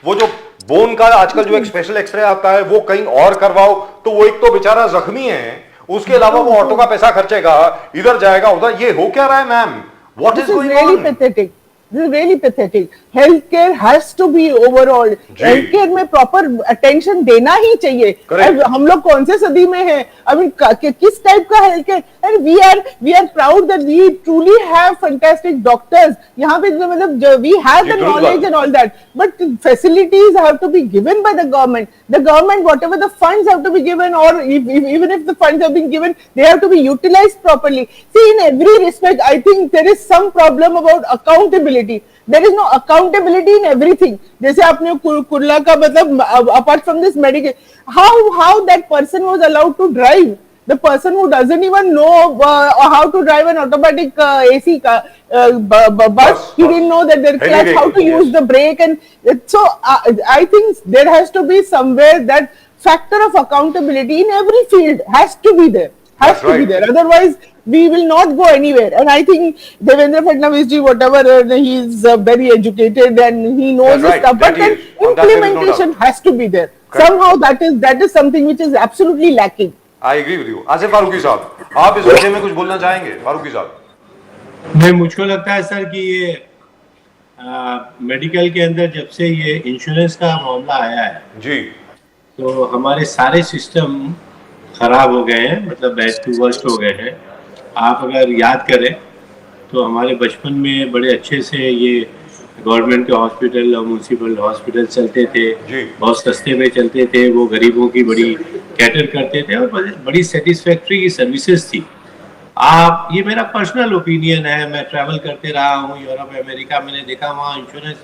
वो जो बोन का आजकल जो एक स्पेशल एक्सरे आता है वो कहीं और करवाओ। तो वो एक तो बेचारा जख्मी है, उसके अलावा वो ऑटो का पैसा खर्चेगा, इधर जाएगा उधर, ये हो क्या रहा है ma'am? What is going on? This is really pathetic. Healthcare has to be overall. Healthcare में proper attention देना ही चाहिए। हम लोग कौन से सदी में हैं? I mean, किस टाइप का healthcare? And we are proud that we truly have fantastic doctors. यहाँ पे मतलब we have the knowledge and all that, but facilities have to be given by the government. The government, whatever the funds have to be given, or even if the funds have been given, they have to be utilized properly. See, in every respect, I think there is some problem about accountability. There is no accountability in everything. जैसे आपने कुर्ला का मतलब, apart from this medical, how that person was allowed to drive? The person who doesn't even know how to drive an automatic AC bus, he didn't know that there clutch, how to use the brake, and so I think there has to be somewhere that factor of accountability in every field has to be there. has That's to be right. there. Otherwise, we will not go anywhere. And I think Devendra Fadnavis ji, whatever, he's very educated and he knows That's his right. stuff. But That he then is. On that there is no implementation doubt. has to be there. Correct. Somehow that is something which is absolutely lacking. I agree with you. Asif Farooqui साहब, आप इस विषय में कुछ बोलना चाहेंगे? फारूकी साहब। मैं मुझको लगता है सर कि ये मेडिकल के अंदर जब से ये इंश्योरेंस का मामला आया है जी। तो हमारे सारे सिस्टम खराब हो गए हैं, मतलब बैड टू वर्स्ट हो गए हैं। आप अगर याद करें तो हमारे बचपन में बड़े अच्छे से ये गवर्नमेंट के हॉस्पिटल और म्यूनसिपल हॉस्पिटल चलते थे, जी। बहुत सस्ते में चलते थे, वो गरीबों की बड़ी कैटर करते थे और बड़ी सेटिस्फैक्ट्री की सर्विसेज थी। आप, ये मेरा पर्सनल ओपिनियन है, मैं ट्रैवल करते रहा हूँ यूरोप अमेरिका, मैंने देखा वहाँ इंश्योरेंस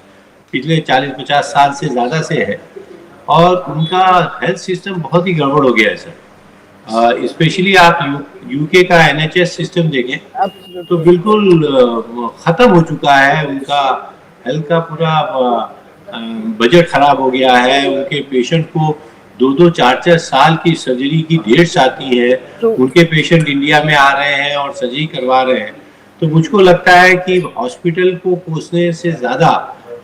पिछले 40-50 साल से ज़्यादा से है और उनका हेल्थ सिस्टम बहुत ही गड़बड़ हो गया है सर। स्पेशली आप यूके का NHS सिस्टम देखें तो बिल्कुल ख़त्म हो चुका है, उनका हेल्थ का पूरा बजट खराब हो गया है, उनके पेशेंट को 2-2, 4-4 साल की सर्जरी की डेट्स आती है, उनके पेशेंट इंडिया में आ रहे हैं और सर्जरी करवा रहे हैं। तो मुझको लगता है कि हॉस्पिटल को कोसने से ज़्यादा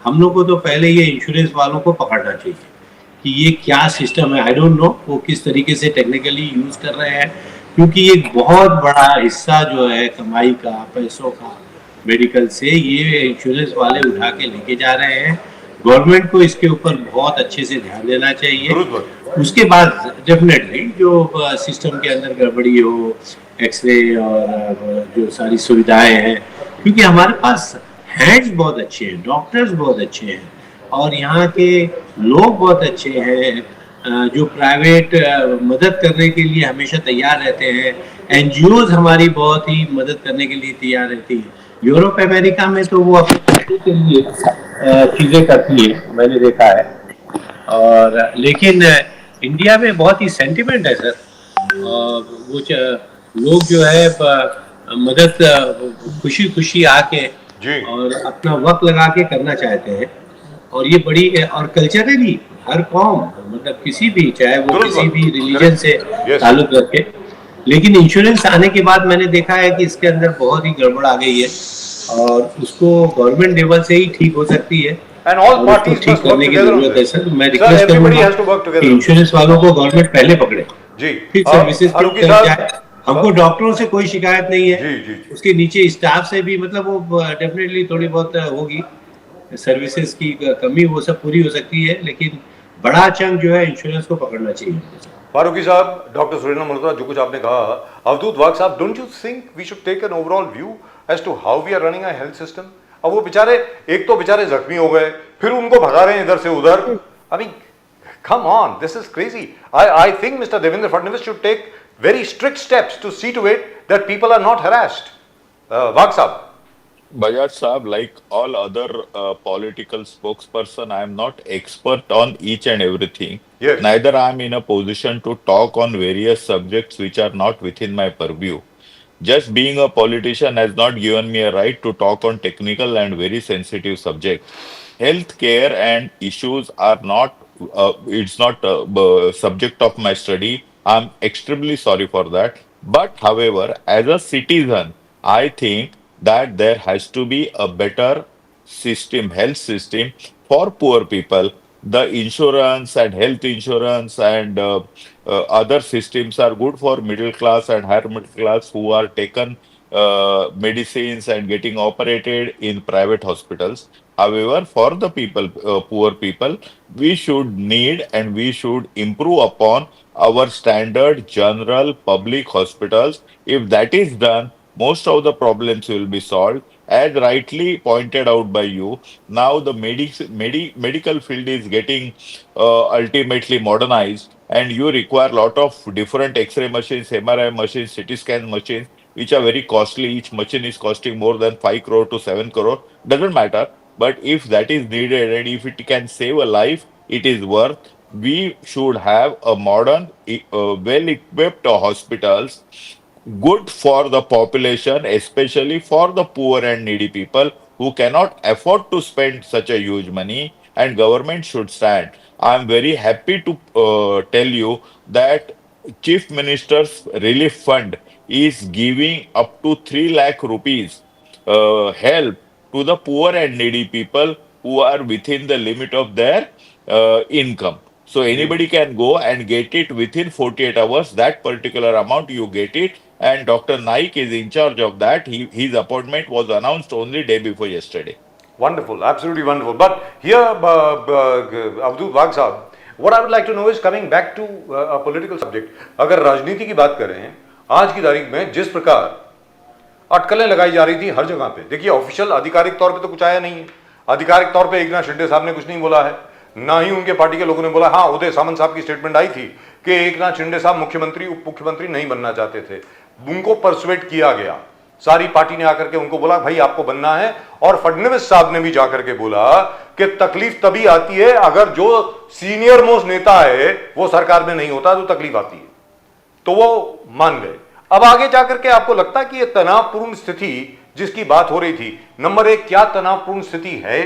हम लोग को तो पहले ये इंश्योरेंस वालों को पकड़ना चाहिए कि ये क्या सिस्टम है। आई डोंट नो वो किस तरीके से टेक्निकली यूज़ कर रहे हैं, क्योंकि ये बहुत बड़ा हिस्सा जो है कमाई का, पैसों का, मेडिकल से ये इंश्योरेंस वाले उठा के लेके जा रहे हैं। गवर्नमेंट को इसके ऊपर बहुत अच्छे से ध्यान देना चाहिए। उसके बाद डेफिनेटली जो सिस्टम के अंदर गड़बड़ी हो, एक्सरे और जो सारी सुविधाएं हैं, क्योंकि हमारे पास हैंड्स बहुत अच्छे हैं, डॉक्टर्स बहुत अच्छे हैं और यहाँ के लोग बहुत अच्छे हैं जो प्राइवेट मदद करने के लिए हमेशा तैयार रहते हैं। NGOs हमारी बहुत ही मदद करने के लिए तैयार रहती है। यूरोप अमेरिका में तो वो अपने पैसे के लिए चीज़ें करती है, मैंने देखा है। और लेकिन इंडिया में बहुत ही सेंटिमेंट है सर, वो लोग जो है मदद खुशी खुशी आके और अपना वक्त लगा के करना चाहते हैं और ये बड़ी और कल्चरली हर कौम, मतलब किसी भी, चाहे वो किसी भी रिलीजन से ताल्लुक रखे, लेकिन इंश्योरेंस आने के बाद मैंने देखा है कि इसके अंदर बहुत ही गड़बड़ आ गई है और उसको गवर्नमेंट लेवल से ही ठीक हो सकती है। And all parties ठीक must work करने की together on जरूरत है this. सर। मैं Sir, request everybody has to करूंगा work together. कि इंश्योरेंस वालों को गवर्नमेंट पहले पकड़े जी। फिर सर्विसेज फारूकी की साहब, जाए। हमको डॉक्टरों से कोई शिकायत नहीं है, जी, जी। उसके नीचे स्टाफ से भी, मतलब वो डेफिनेटली थोड़ी बहुत होगी सर्विसेज की कमी, वो सब पूरी हो सकती है, लेकिन बड़ा चंक जो है इंश्योरेंस को पकड़ना चाहिए। फारूकी साहब, डॉक्टर सुरेंद्र मल्होत्रा, जो कुछ आपने कहा, अवधूत वाघ साहब, don't you think we should take an overall view as to how we are running a health system? अब वो बेचारे, एक तो बेचारे जख्मी हो गए, फिर उनको भगा रहे हैं इधर से उधर। I mean, come on, this is crazy. I think Mr. Devendra Fadnavis should take very strict steps to see to it that people are not harassed. Wagh Saab. Bajaj Saab, like all other political spokesperson, I am not expert on each and everything. Yes. Neither I am in a position to talk on various subjects which are not within my purview. Just being a politician has not given me a right to talk on technical and very sensitive subjects. Healthcare and issues are not, it's not a subject of my study. I'm extremely sorry for that. But however, as a citizen, I think that there has to be a better system, health system for poor people. The insurance and health insurance and other systems are good for middle class and higher middle class who are taken medicines and getting operated in private hospitals. However, for the people, poor people, we should need and we should improve upon our standard general public hospitals. If that is done, most of the problems will be solved. As rightly pointed out by you, now the medical field is getting ultimately modernized, and you require a lot of different X-ray machines, MRI machines, CT scan machines, which are very costly. Each machine is costing more than 5 crore to 7 crore. Doesn't matter. But if that is needed and if it can save a life, it is worth. We should have a modern, well-equipped hospitals, good for the population, especially for the poor and needy people who cannot afford to spend such a huge money, and government should stand. I am very happy to tell you that Chief Minister's Relief Fund is giving up to 3 lakh rupees help to the poor and needy people who are within the limit of their income. So anybody can go and get it within 48 hours. That particular amount you get it, and Dr. Naik is in charge of that. His appointment was announced only day before yesterday. Wonderful, absolutely wonderful. But here, Abdul Wag साहब, what I would like to know is coming back to a political subject. अगर राजनीति की बात करें, आज की तारीख में जिस प्रकार अटकलें लगाई जा रही थी हर जगह पे, देखिए ऑफिशियल आधिकारिक तौर पे तो कुछ आया नहीं है, आधिकारिक तौर पे एकनाथ शिंदे साहब ने कुछ नहीं बोला है, ना ही उनके पार्टी के लोगों ने बोला। हाँ, उदय सामंत साहब की स्टेटमेंट आई थी कि एकनाथ शिंदे साहब मुख्यमंत्री उप मुख्यमंत्री नहीं बनना चाहते थे, उनको परसुएट किया गया, सारी पार्टी ने आकर के उनको बोला भाई आपको बनना है। और फडणवीस साहब ने भी जाकर के बोला कि तकलीफ तभी आती है अगर जो सीनियर मोस्ट नेता है वो सरकार में नहीं होता तो तकलीफ आती है, तो वो मान गए। अब आगे जाकर के आपको लगता है कि ये तनावपूर्ण स्थिति जिसकी बात हो रही थी, नंबर एक, क्या तनावपूर्ण स्थिति है,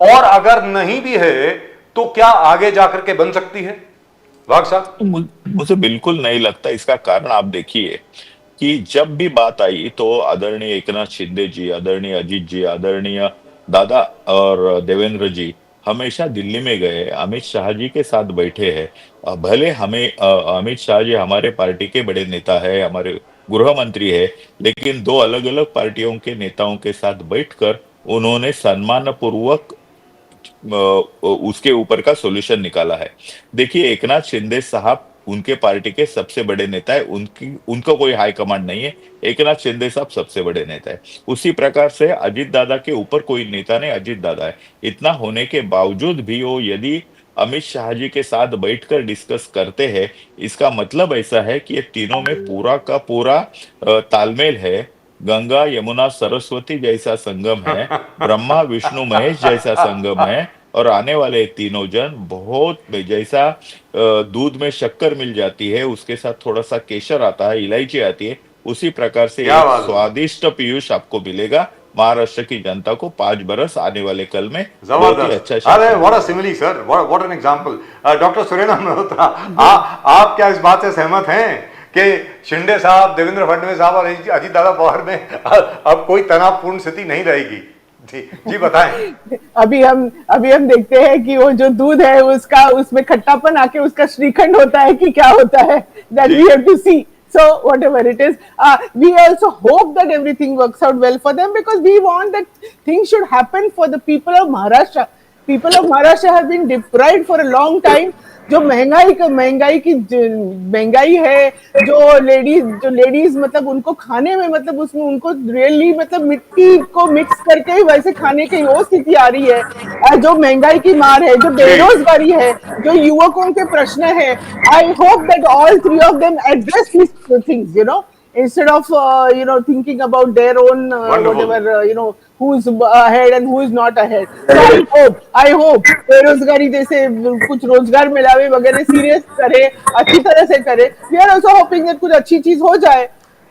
और अगर नहीं भी है तो क्या आगे जाकर के बन सकती है? वाघ साहब, मुझे बिल्कुल नहीं लगता। इसका कारण आप देखिए कि जब भी बात आई तो आदरणीय एकनाथ शिंदे जी, आदरणीय अजीत जी, आदरणीय दादा और देवेंद्र जी हमेशा दिल्ली में गए, अमित शाह जी के साथ बैठे हैं। भले हमें अमित शाह जी हमारे पार्टी के बड़े नेता है, हमारे गृह मंत्री है, लेकिन दो अलग अलग पार्टियों के नेताओं के साथ बैठकर उन्होंने सम्मानपूर्वक उसके ऊपर का सॉल्यूशन निकाला है। देखिए, एकनाथ शिंदे साहब उनके पार्टी के सबसे बड़े नेता है, उनका कोई हाई कमांड नहीं है, एकनाथ शिंदे साहब सबसे बड़े नेता है। उसी प्रकार से अजीत दादा के ऊपर कोई नेता नहीं, अजीत दादा है। इतना होने के बावजूद भी वो यदि अमित शाह जी के साथ बैठकर डिस्कस करते हैं, इसका मतलब ऐसा है कि ये तीनों में पूरा का पूरा तालमेल है। गंगा यमुना सरस्वती जैसा संगम है, ब्रह्मा विष्णु महेश जैसा संगम है, और आने वाले तीनों जन बहुत जैसा दूध में शक्कर मिल जाती है, उसके साथ थोड़ा सा केसर आता है, इलायची आती है, उसी प्रकार से एक स्वादिष्ट पीयूष आपको मिलेगा। महाराष्ट्र की जनता को 5 बरस आने वाले कल में बहुत ही अच्छा। अरे what a simile sir, what an example. Doctor Surendra Malhotra, आप क्या इस बात से सहमत हैं कि शिंदे साहब, देवेंद्र फडणवीस साहब और अजीत दादा पवार में अब कोई तनावपूर्ण स्थिति नहीं रहेगी? जी बताएं। अभी हम देखते हैं कि वो जो दूध है उसका, उसमें खट्टापन आके उसका श्रीखंड होता है कि क्या होता है, that we have to see. So whatever it is, we also hope that everything works out well for them, because we want that things should happen for the people of Maharashtra. People of Maharashtra have been deprived for a long time. जो महंगाई है, जो लेडीज मतलब उनको खाने में, मतलब उसमें उनको रियली मतलब मिट्टी को मिक्स करके ही वैसे खाने की वो स्थिति आ रही है। जो महंगाई की मार है, जो बेरोजगारी है, जो युवकों के प्रश्न है, I hope that all 3 of them address these things, instead of thinking about their own whatever, who's ahead and who is not ahead. So I hope बेरोजगारी जैसे कुछ रोजगार मिलावे वगैरह सीरियस करे, अच्छी तरह से करे। We are also hoping that कुछ अच्छी चीज हो जाए।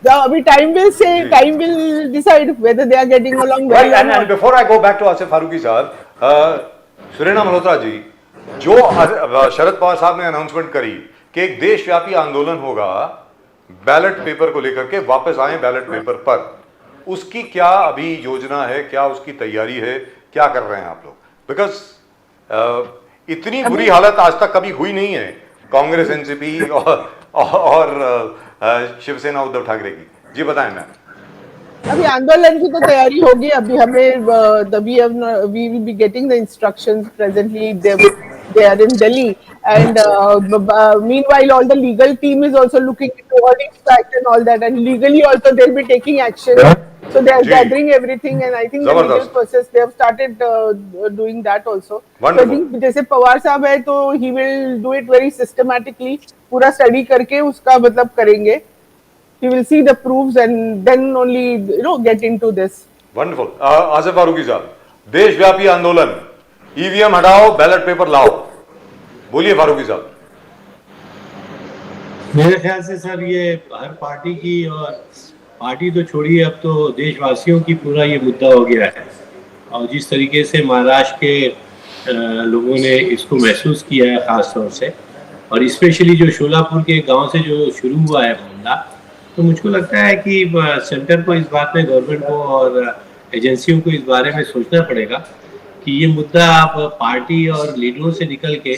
अभी time will decide whether they are getting along well or not. And before I go back to Asif Faruqi साहब, सुरेंद्र मल्होत्रा जी, जो शरद पवार साहब ने अनाउंसमेंट करी कि एक देशव्यापी आंदोलन होगा बैलेट पेपर को लेकर के, वापस आए बैलेट पेपर पर, उसकी क्या अभी योजना है, क्या उसकी तैयारी है, क्या कर रहे हैं आप लोग? बिकॉज इतनी बुरी हालत आज तक कभी हुई नहीं है कांग्रेस, एनसीपी और शिवसेना उद्धव ठाकरे की। जी बताएं मैम। अभी आंदोलन की तो तैयारी होगी। अभी हमें we will be getting the instructions presently. They are in Delhi, and meanwhile all the legal team is also looking into all these facts and all that, and legally also they'll be taking action. So they are gathering everything, and I think the legal process they have started doing that also. So I think जैसे पवार साहब है तो he will do it very systematically, पूरा स्टडी करके उसका मतलब करेंगे। He will see the proofs and then only get into this. Wonderful. Asif Farooqui साहब, देशव्यापी आंदोलन, ईवीएम हटाओ, बैलेट पेपर लाओ, बोलिए फारूकी साहब। मेरे ख्याल से सर ये हर पार्टी की, और पार्टी तो छोड़िए, अब तो देशवासियों की पूरा ये मुद्दा हो गया है। और जिस तरीके से महाराष्ट्र के लोगों ने इसको महसूस किया है, खास तौर से और स्पेशली जो शोलापुर के गांव से जो शुरू हुआ है मामला, तो मुझको लगता है कि सेंटर को इस बात में, गवर्नमेंट को और एजेंसियों को इस बारे में सोचना पड़ेगा कि ये मुद्दा अब पार्टी और लीडरों से निकल के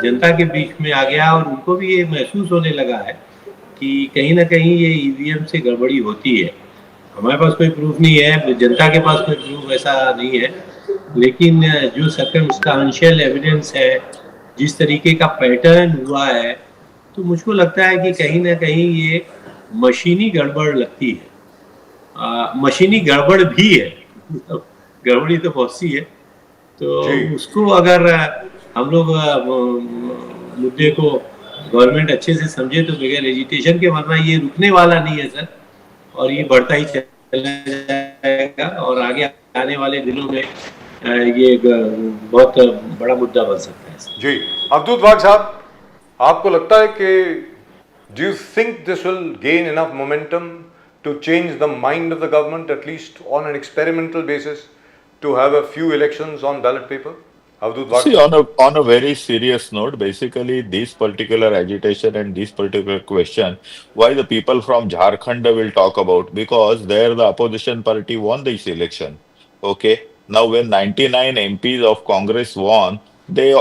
जनता के बीच में आ गया, और उनको भी ये महसूस होने लगा है कि कहीं ना कहीं ये ईवीएम से गड़बड़ी होती है। हमारे पास कोई प्रूफ नहीं है, जनता के पास कोई प्रूफ ऐसा नहीं है, लेकिन जो सर्कमस्टांशियल एविडेंस है, जिस तरीके का पैटर्न हुआ है, तो मुझको लगता है कि कहीं ना कहीं ये मशीनी गड़बड़ लगती है। मशीनी गड़बड़ भी है, गड़बड़ी तो बहुत सी है, तो जी। उसको अगर हम लोग मुद्दे को गवर्नमेंट अच्छे से समझे तो बगैर एजिटेशन के, वरना ये रुकने वाला नहीं है सर, और ये बढ़ता ही चला जाएगा, और आगे आने वाले दिनों में ये बहुत बड़ा मुद्दा बन सकता है सर। जी, अब्दुल वाग साहब, आपको लगता है कि do you think this will gain enough momentum to change the mind of the government, at least on an experimental basis, to have a few elections on ballot paper? Abdul Waq. See, on a very serious note, basically this particular agitation and this particular question, why the people from Jharkhand will talk about, because there the opposition party won this election. Okay, now when 99 MPs of Congress won, they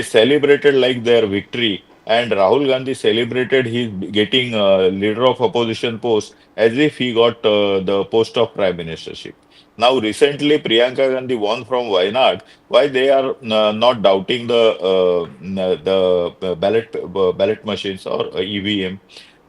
celebrated like their victory, and Rahul Gandhi celebrated his getting leader of opposition post as if he got the post of prime ministership. Now, recently, Priyanka Gandhi won from Wayanad. Why they are not doubting the ballot machines or EVM?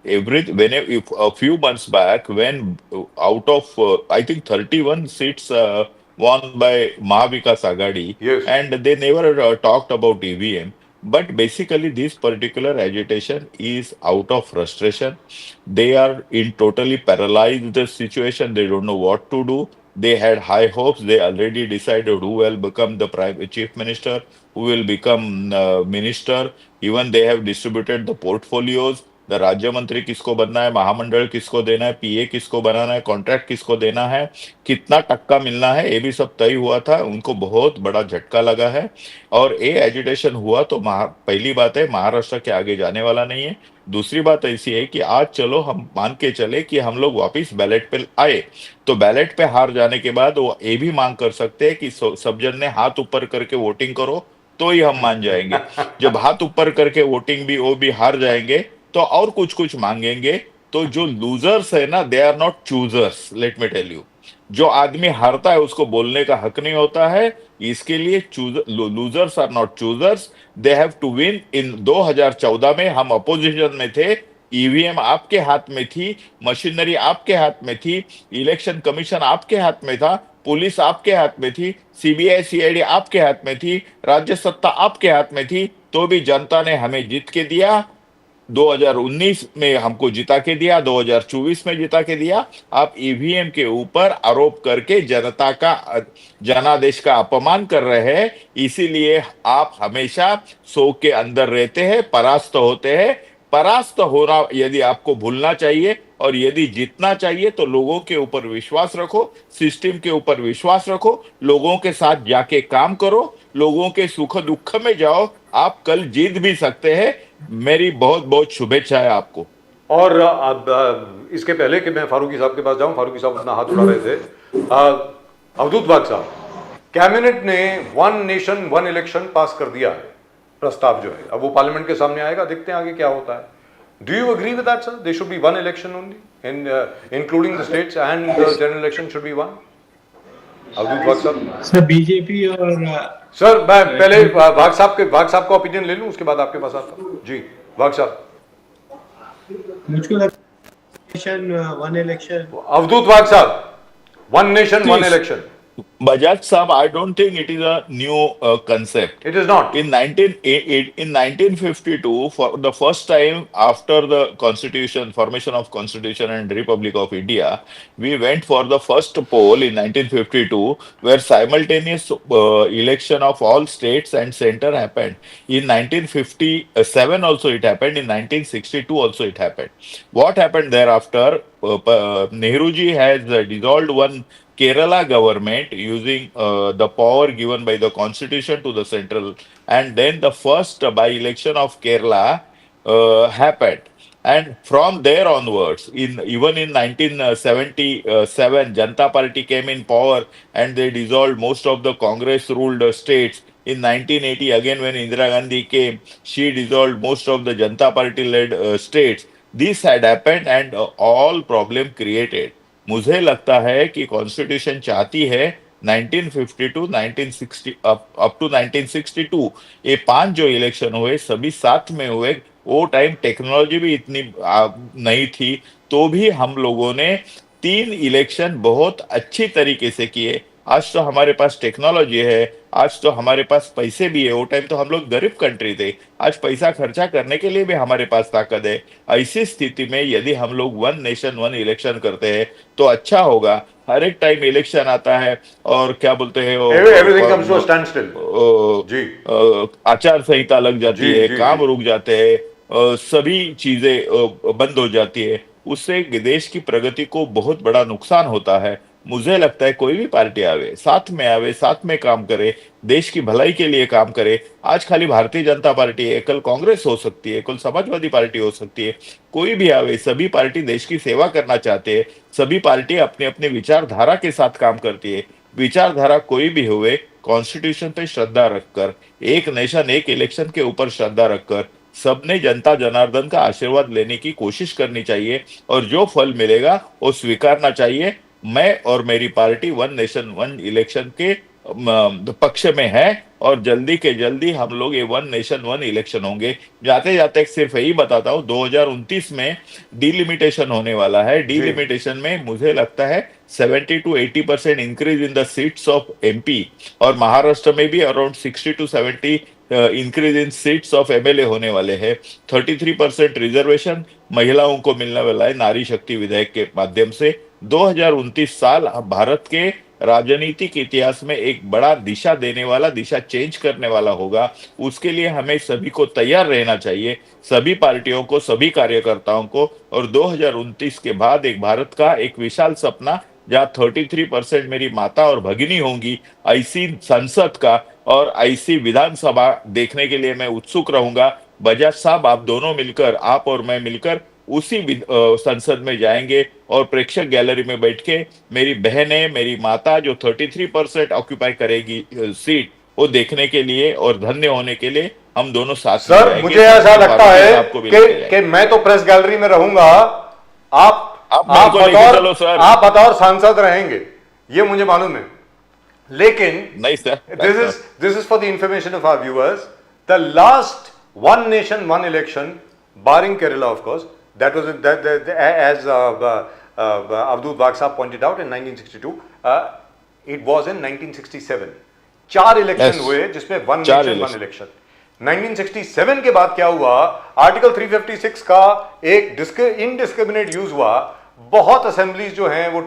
If a few months back, when out of I think 31 seats won by Mahavikas Agadi, Yes. and they never talked about EVM. But basically, this particular agitation is out of frustration. They are in totally paralyzed the situation. They don't know what to do. They had high hopes. They already decided who will become the prime chief minister, who will become minister. Even they have distributed the portfolios. The राज्य मंत्री किसको बनना है, महामंडल किसको देना है, पीए किसको बनाना है, कॉन्ट्रैक्ट किसको देना है, कितना टक्का मिलना है, ये भी सब तय हुआ था। उनको बहुत बड़ा झटका लगा है, और ये एजिटेशन हुआ तो पहली बात है महाराष्ट्र के आगे जाने वाला नहीं है। दूसरी बात ऐसी है कि आज चलो हम मान के चले कि हम लोग वापिस बैलेट पे आए, तो बैलेट पे हार जाने के बाद वो ये भी मांग कर सकते हैं कि सब जन ने हाथ ऊपर करके वोटिंग करो, तो ही हम मान जाएंगे। जब हाथ ऊपर करके वोटिंग भी वो भी हार जाएंगे, तो और कुछ कुछ मांगेंगे। तो जो लूजर्स है ना, they are not choosers, let me tell you. जो आदमी हारता है उसको बोलने का हक नहीं होता है, इसके लिए losers are not choosers, they have to win. In 2014 में हम अपोजिशन में थे, ईवीएम आपके हाथ में थी, मशीनरी आपके हाथ में थी, इलेक्शन कमीशन आपके हाथ में था, पुलिस आपके हाथ में थी, सीबीआई सीआईडी आपके हाथ में थी, राज्य सत्ता आपके हाथ में थी, तो भी जनता ने हमें जीत के दिया। 2019 में हमको जिता के दिया, 2024 में जिता के दिया। आप ईवीएम के ऊपर आरोप करके जनता का, जनादेश का अपमान कर रहे हैं, इसीलिए आप हमेशा शोक के अंदर रहते हैं, परास्त होते हैं। परास्त होना यदि आपको भूलना चाहिए, और यदि जीतना चाहिए तो लोगों के ऊपर विश्वास रखो, सिस्टम के ऊपर विश्वास रखो, लोगों के साथ जाके काम करो, लोगों के सुख दुख में जाओ, आप कल जीत भी सकते हैं। मेरी बहुत बहुत शुभेच्छाएं आपको। और अब इसके पहले कि मैं फारूकी साहब के पास जाऊं, फारूकी साहब अपना हाथ उठा रहे थे। अवधूत वाग साहब, कैबिनेट ने वन नेशन वन इलेक्शन पास कर दिया है, प्रस्ताव जो है, अब वो पार्लियामेंट के सामने आएगा, देखते हैं आगे क्या होता है। Do you agree with that sir? There should be one election only, including the states, and the general election should be one. Avdhoot Wagh साहब। सर बीजेपी और सर मैं पहले वाग साहब का ओपिनियन ले लूं, उसके बाद आपके पास आता हूं। जी वाग साहब। मुझको लगता है वन इलेक्शन। अवधूत वाग साहब, one nation one election. Bajaj Saab, I don't think it is a new concept. It is not. In 1952, for the first time after the Constitution, formation of Constitution and Republic of India, we went for the first poll in 1952, where simultaneous election of all states and center happened. In 1957 also it happened. In 1962 also it happened. What happened thereafter? Nehru ji has dissolved one Kerala government using the power given by the constitution to the central, and then the first by-election of Kerala happened. And from there onwards, even in 1977, Janata Party came in power and they dissolved most of the Congress-ruled states. In 1980, again when Indira Gandhi came, she dissolved most of the Janata Party-led states. This had happened and all problem created. मुझे लगता है कि कॉन्स्टिट्यूशन चाहती है 1952 1960 अप टू 1962 ये 5 जो इलेक्शन हुए सभी साथ में हुए। वो टाइम टेक्नोलॉजी भी इतनी नहीं थी, तो भी हम लोगों ने 3 इलेक्शन बहुत अच्छी तरीके से किए। आज तो हमारे पास टेक्नोलॉजी है, आज तो हमारे पास पैसे भी है। वो टाइम तो हम लोग गरीब कंट्री थे, आज पैसा खर्चा करने के लिए भी हमारे पास ताकत है। ऐसी स्थिति में यदि हम लोग वन नेशन वन इलेक्शन करते हैं तो अच्छा होगा। हर एक टाइम इलेक्शन आता है और क्या बोलते हैं everything comes to a standstill जी, आचार संहिता लग जाती जी, है, जी, काम जी। रुक जाते हैं, सभी चीजें बंद हो जाती है। उससे देश की प्रगति को बहुत बड़ा नुकसान होता है। मुझे लगता है कोई भी पार्टी आवे, साथ में काम करे, देश की भलाई के लिए काम करे। आज खाली भारतीय जनता पार्टी है, कल कांग्रेस हो सकती है, कल समाजवादी पार्टी हो सकती है, कोई भी आवे, सभी पार्टी देश की सेवा करना चाहते हैं। सभी पार्टी अपनी अपनी विचारधारा के साथ काम करती है। विचारधारा कोई भी हुए, कॉन्स्टिट्यूशन पे श्रद्धा रखकर, एक नेशन एक इलेक्शन के ऊपर श्रद्धा रखकर सबने जनता जनार्दन का आशीर्वाद लेने की कोशिश करनी चाहिए और जो फल मिलेगा वो स्वीकारना चाहिए। मैं और मेरी party one nation one election के पक्ष में है और जल्दी के जल्दी हम लोग ये वन नेशन वन इलेक्शन होंगे। जाते जाते सिर्फ यही बताता हूँ, 2029 में डिलिमिटेशन होने वाला है। डिलिमिटेशन में मुझे लगता है 70 to 80% increase in the seats of MP और महाराष्ट्र में भी around 60 to 70 increase in seats of MLA होने वाले हैं। 33% रिजर्वेशन महिलाओं को मिलने वाला है नारी शक्ति विधेयक के माध्यम से। 2029 साल भारत के राजनीतिक इतिहास में एक बड़ा दिशा देने वाला, दिशा चेंज करने वाला होगा। उसके लिए हमें सभी को तैयार रहना चाहिए, सभी पार्टियों को, सभी कार्यकर्ताओं को। और 2029 के बाद एक भारत का एक विशाल सपना, जहां 33% मेरी माता और भगिनी होंगी, ऐसी संसद का और ऐसी विधानसभा देखने के लिए मैं उत्सुक रहूंगा। बजाज साहब, आप दोनों मिलकर, आप और मैं मिलकर उसी संसद में जाएंगे और प्रेक्षक गैलरी में बैठ के मेरी बहनें, मेरी माता जो 33% ऑक्यूपाई करेगी सीट, वो देखने के लिए और धन्य होने के लिए हम दोनों साथ में सर, जाएंगे। मुझे ऐसा लगता है आपको भी लेके जाएंगे। कि मैं तो प्रेस गैलरी में रहूंगा, आप मेरे को लेके चलो सर। आप बतौर सांसद रहेंगे, ये मुझे मालूम है। लेकिन नहीं sir, this is for the information of our viewers. The last one nation one election, barring Kerala of course, that was as Abdul Baq Sahab pointed out in 1962. It was in 1967. 4 election हुए जिसमें वन नेशन वन इलेक्शन। 1967 के बाद क्या हुआ, आर्टिकल 356 का एक इनडिस्क्रिमिनेट यूज हुआ। बहुत असेंबलीज जो हैं वो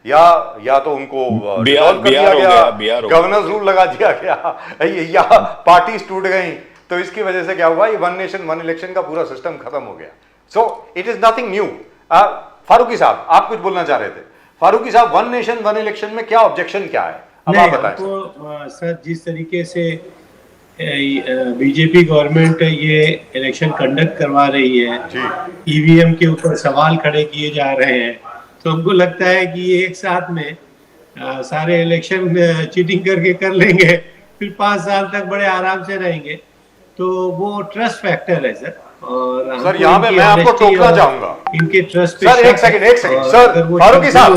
या तो उनको डिसॉल्व कर दिया गया, गवर्नर्स रूल लगा दिया गया, या पार्टीज टूट गई। तो इसकी वजह से क्या हुआ, ये वन नेशन वन इलेक्शन का पूरा सिस्टम खत्म हो गया। So it is nothing new. Farooqui साहब, आप कुछ बोलना चाह रहे थे। फारूकी साहब, वन नेशन वन इलेक्शन में क्या ऑब्जेक्शन क्या है, अब आप बताएं। तो सर, जिस तरीके से बीजेपी गवर्नमेंट ये इलेक्शन कंडक्ट करवा रही है, ईवीएम के ऊपर सवाल खड़े किए जा रहे हैं, तो हमको लगता है कि ये एक साथ में सारे इलेक्शन चीटिंग करके कर लेंगे, फिर 5 साल तक बड़े आराम से रहेंगे। तो वो ट्रस्ट फैक्टर है सर। और सर, यहाँ पे मैं आपको टोकना चाहूंगा, इनके ट्रस्ट पे। सर एक सेकंड सर, फारूकी साहब,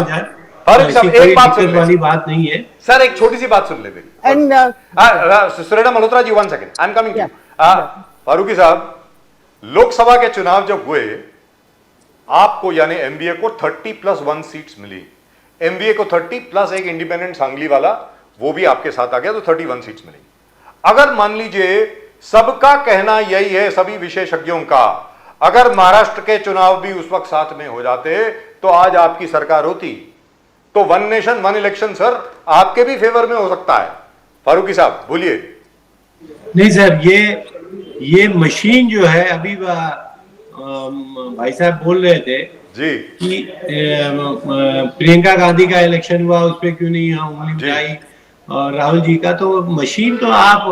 एक बात सुन ले, वाली बात नहीं है सर, एक छोटी सी बात सुन ले मेरी। And Surena Malhotra ji, 1 second, I am coming to. Farooqui साहब, लोकसभा के चुनाव जब हुए, आपको यानी एमबीए को 30+1 सीट्स मिली। एमबीए को 30 प्लस एक इंडिपेंडेंट सांगली वाला, वो भी आपके साथ आ गया, तो 31 सीट्स मिली। अगर मान लीजिए, सबका कहना यही है, सभी विशेषज्ञों का, अगर महाराष्ट्र के चुनाव भी उस वक्त साथ में हो जाते तो आज आपकी सरकार होती। तो one nation one election sir आपके भी फेवर में हो सकता है। फारूकी साहब बोलिए। नहीं सर, ये मशीन जो है, अभी भाई साहब बोल रहे थे जी कि प्रियंका गांधी का इलेक्शन हुआ, उस पर क्यों नहीं यहाँ उंगली जी। उठाई, और राहुल जी का। तो मशीन तो आप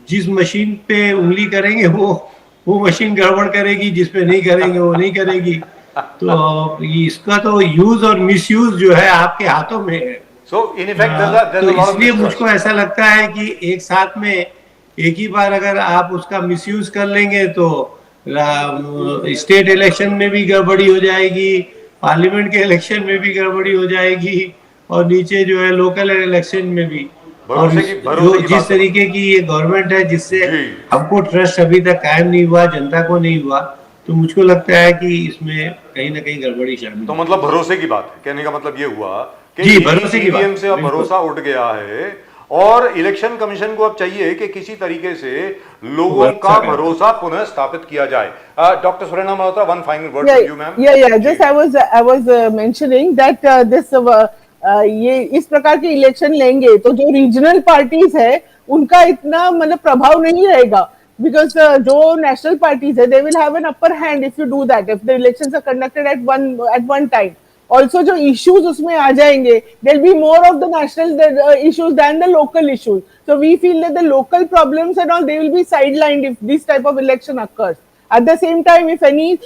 जिस मशीन पे उंगली करेंगे वो मशीन गड़बड़ करेगी, जिस पे नहीं करेंगे वो नहीं करेगी। तो इसका तो यूज और मिसयूज जो है आपके हाथों में है। So in effect, there's तो a lot of इसलिए mistrust. मुझको ऐसा लगता है कि एक साथ में एक ही बार अगर आप उसका मिसयूज कर लेंगे तो स्टेट इलेक्शन में भी गड़बड़ी हो जाएगी, पार्लियामेंट के इलेक्शन में भी गड़बड़ी हो जाएगी, और नीचे जो है लोकल इलेक्शन में भी। और भरोसे की जो बात जिस है। तरीके की ये गवर्नमेंट है, जिससे जी। हमको ट्रस्ट अभी तक कायम नहीं हुआ, जनता को नहीं हुआ, तो मुझको लगता है कि इसमें कहीं ना कहीं गड़बड़ी शामिल तो है। मतलब भरोसे की बात है, कहने का मतलब ये हुआ कि जी, भरोसे की बात, ईवीएम से अब बिल्कुल। भरोसा उठ गया है, और इलेक्शन कमीशन को अब चाहिए कि किसी तरीके से लोगों भरोसा का करें। भरोसा पुनः स्थापित किया जाए। Doctor Surena Malhotra, one final word Yeah, from you ma'am. yeah. Just I was mentioning that this ये इस प्रकार के इलेक्शन लेंगे तो जो रीजनल पार्टीज है उनका इतना मतलब प्रभाव नहीं रहेगा, बिकॉज जो नेशनल पार्टीज है they will have an upper hand if you do that, if the elections are conducted at one time. Also जो issues उसमें आ जाएंगे, there'll be more of the national issues than the local issues. So we feel that the local problems and all, they will be sidelined if this type of election occurs. At the same time, if any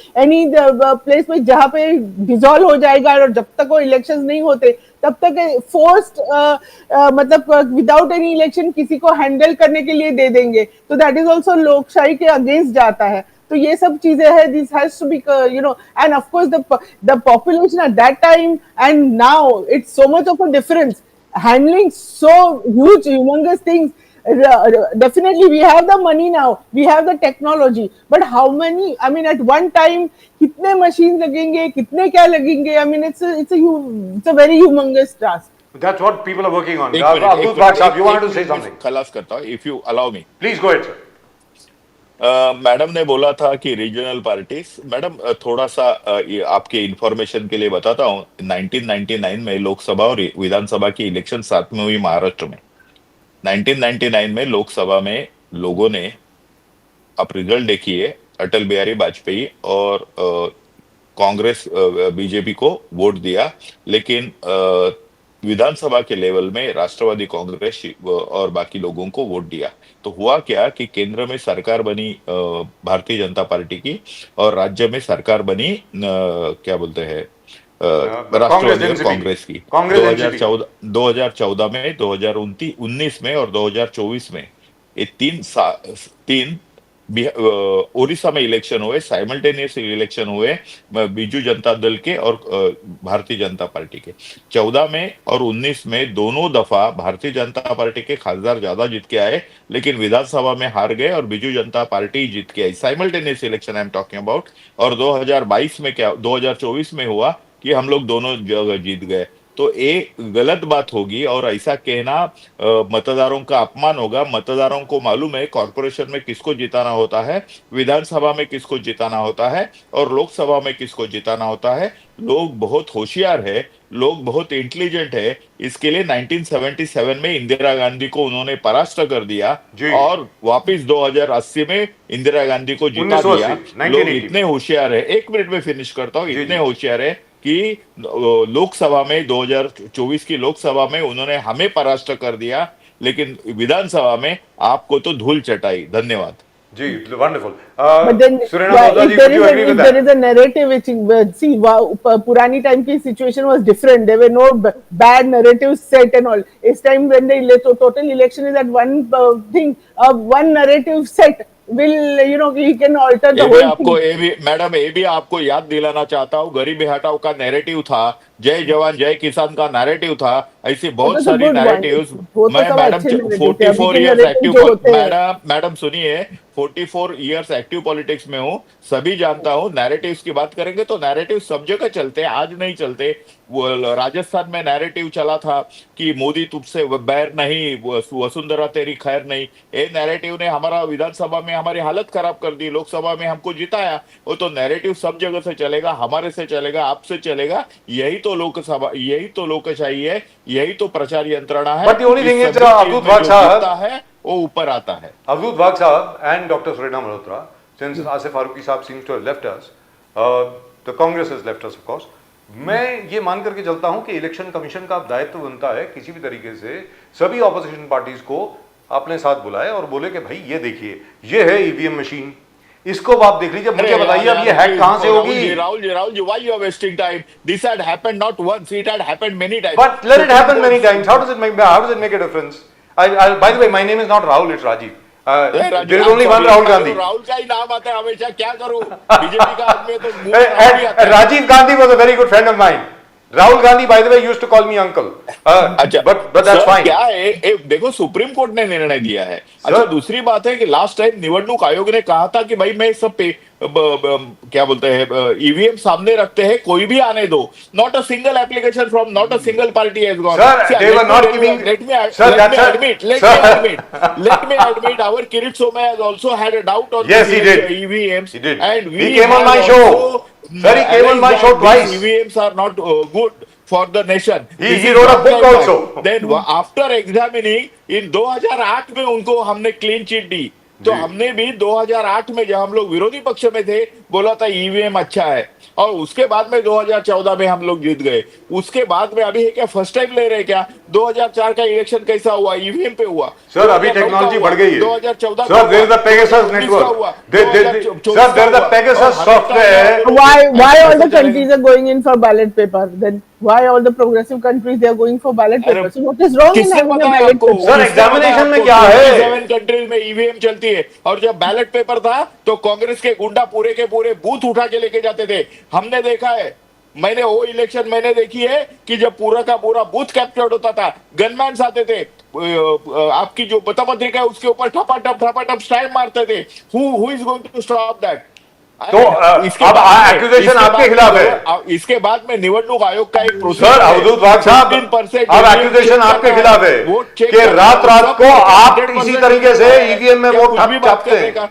place में जहाँ पे dissolve हो जाएगा और जब तक वो elections नहीं होते तब तक forced मतलब without any election किसी को handle करने के लिए दे देंगे, तो that is also लोकशाही के against जाता है। तो ये सब चीजें हैं, this has to be and of course the population at that time and now, it's so much of a difference handling so huge humongous things. Definitely we have the money now, we have the technology, but how many, I mean at one time कितने machines लगेंगे, कितने क्या लगेंगे, I mean it's a very humongous task. That's what people are working on. एक मिनट, Abdul Bhag साहब, you wanted to say something? खलास करता हूँ, if allow me. Please go ahead, sir. Madam ने बोला था कि रीजनल पार्टीज, मैडम थोड़ा सा ये आपके इंफॉर्मेशन के लिए बताता हूँ। 1999 में लोकसभा और विधानसभा की इलेक्शन साथ में हुई महाराष्ट्र में। 1999 में लोकसभा में लोगों ने, आप रिजल्ट देखिए, अटल बिहारी वाजपेयी और कांग्रेस बीजेपी को वोट दिया, लेकिन विधानसभा के लेवल में राष्ट्रवादी कांग्रेस और बाकी लोगों को वोट दिया। तो हुआ क्या कि केंद्र में सरकार बनी भारतीय जनता पार्टी की, और राज्य में सरकार बनी क्या बोलते हैं राष्ट्रवादी और कांग्रेस की। 2014 में, 2019 में और 2024 में ये तीन उड़ीसा में इलेक्शन हुए, साइमल्टेनियस इलेक्शन हुए बीजू जनता दल के और भारतीय जनता पार्टी के। 14 में और 19 में दोनों दफा भारतीय जनता पार्टी के खासदार ज्यादा जीत के आए, लेकिन विधानसभा में हार गए और बीजू जनता पार्टी जीत के आई। Simultaneous election I am talking about. और 2022 में क्या, 2024 में हुआ कि हम लोग दोनों जगह जीत गए। तो ये गलत बात होगी, और ऐसा कहना मतदारों का अपमान होगा। मतदारों को मालूम है कॉर्पोरेशन में किसको जिताना होता है, विधानसभा में किसको जिताना होता है, और लोकसभा में किसको जिताना होता है। लोग बहुत होशियार है, लोग बहुत इंटेलिजेंट है। इसके लिए 1977 में इंदिरा गांधी को उन्होंने परास्त कर दिया, और वापिस 2080 में इंदिरा गांधी को जिता दिया। लोग इतने होशियार है, एक मिनट में फिनिश करता हूँ, इतने होशियार है कि लोकसभा में 2024 की लोकसभा में उन्होंने हमें परास्त कर दिया, लेकिन विधानसभा में आपको तो धूल चटाई। धन्यवाद जी, wonderful. But then, Surena if Maldha ji, would you agree with there that? is a narrative which, see, पुरानी time की situation was different. There were no bad narratives set and all. This time when the total election is at one thing, one narrative set will, he can alter the whole thing. Madam, ये भी आपको याद दिलाना चाहता हूँ, गरीबी हटाओ का नैरेटिव था, जय जवान जय किसान का नैरेटिव था, ऐसी बहुत सारी नैरेटिव्स। मैं मैडम 44 इयर्स एक्टिव, मैडम सुनिए, 44 इयर्स एक्टिव पॉलिटिक्स में हूँ, सभी जानता हूँ। नैरेटिव्स की बात करेंगे तो नैरेटिव सब जगह चलते हैं, आज नहीं चलते। राजस्थान में नैरेटिव चला था कि मोदी तुझसे बैर नहीं, वसुंधरा तेरी खैर नहीं। ये नैरेटिव ने हमारा विधानसभा में हमारी हालत खराब कर दी, लोकसभा में हमको जिताया। वो तो नैरेटिव सब जगह से चलेगा, हमारे से चलेगा, आपसे चलेगा। यही तो लोकसभा, यही तो लोकशाही है, यही तो प्रचार यंत्रणा है। But the only thing is, Abdul Bhag साहब है वो ऊपर आता है। Abdul Bhag साहब and Dr. Surena Malhotra, since Asif Faruqi साहब seems to have left us, the Congress has left us of course. मैं ये मान करके चलता हूं कि इलेक्शन कमीशन का दायित्व बनता है किसी भी तरीके से सभी ऑपोजिशन पार्टीज को अपने साथ बुलाए और बोले कि भाई ये देखिए, ये है ईवीएम मशीन, इसको आप देख लीजिए, मुझे बताइए अब ये हैक कहां से होगी। Rahul ji, why you are wasting time? This had happened not once, it had happened many times. But let it happen many times. How does it make a difference? By the way, my name is not Rahul, it's Rajiv. There is only one Rahul Gandhi. Rahul का ही नाम आता है हमेशा, क्या करूं? बीजेपी का आदमी है तो मुंह में राहुल ही आता है। Rajiv Gandhi was a very good friend of mine. Rahul Gandhi, by the way, used to call me uncle. अच्छा, but that's सर, fine. क्या है, देखो सुप्रीम कोर्ट ने निर्णय दिया है। अच्छा, दूसरी बात है कि लास्ट टाइम निवडणूक आयोग ने कहा था कि भाई मैं सब क्या बोलते हैं ईवीएम सामने रखते हैं, कोई भी आने दो, not a single application from not a single party has gone. Sir, they were not giving. Let me Sir, admit our Kirit Somaiya has also had a doubt on Yes, he did. EVMs. He did. And we He came on have my show. also Sir, he came on my realized show that twice. these EVMs are not good for the nation. He This is wrote a not book like also. that. Then after examining in 2008 में उनको हमने क्लीन चिट दी, तो जी। हमने भी 2008 में जब हम लोग विरोधी पक्ष में थे बोला था ईवीएम अच्छा है, और उसके बाद में 2014 में हम लोग जीत गए। उसके बाद में अभी क्या फर्स्ट टाइम ले रहे क्या? 2004 का इलेक्शन कैसा हुआ? ईवीएम पे हुआ। सर अभी टेक्नोलॉजी बढ़ गई है। 2014 sir there is the Pegasus network. Sir there is the Pegasus software. Why all the countries are going in for ballot paper? Then why all the progressive countries they are going for ballot paper? So what is wrong in किसने having a बताया ballot आपको? paper? Sir, examination में क्या है? 27 कंट्रीज में ईवीएम चलती है, और जब बैलेट पेपर था तो कांग्रेस के गुंडा पूरे के पूरे बूथ उठा के लेके जाते थे। हमने देखा है, मैंने वो इलेक्शन मैंने देखी है कि जब पूरा का पूरा बूथ कैप्चर्ड होता था, गनमैन्स आते थे, आपकी जो पत्रिका है उसके ऊपर ठपाठप स्ट्राइक मारते थे। Who is going to stop that? तो अब एक्यूजेशन आपके खिलाफ है। इसके बाद में निवडणूक आयोग का एक सर अवधूत वाघ साहब, अब एक्यूजेशन आपके खिलाफ है कि रात रात को आप इसी तरीके से ईवीएम में वोट छापते हैं।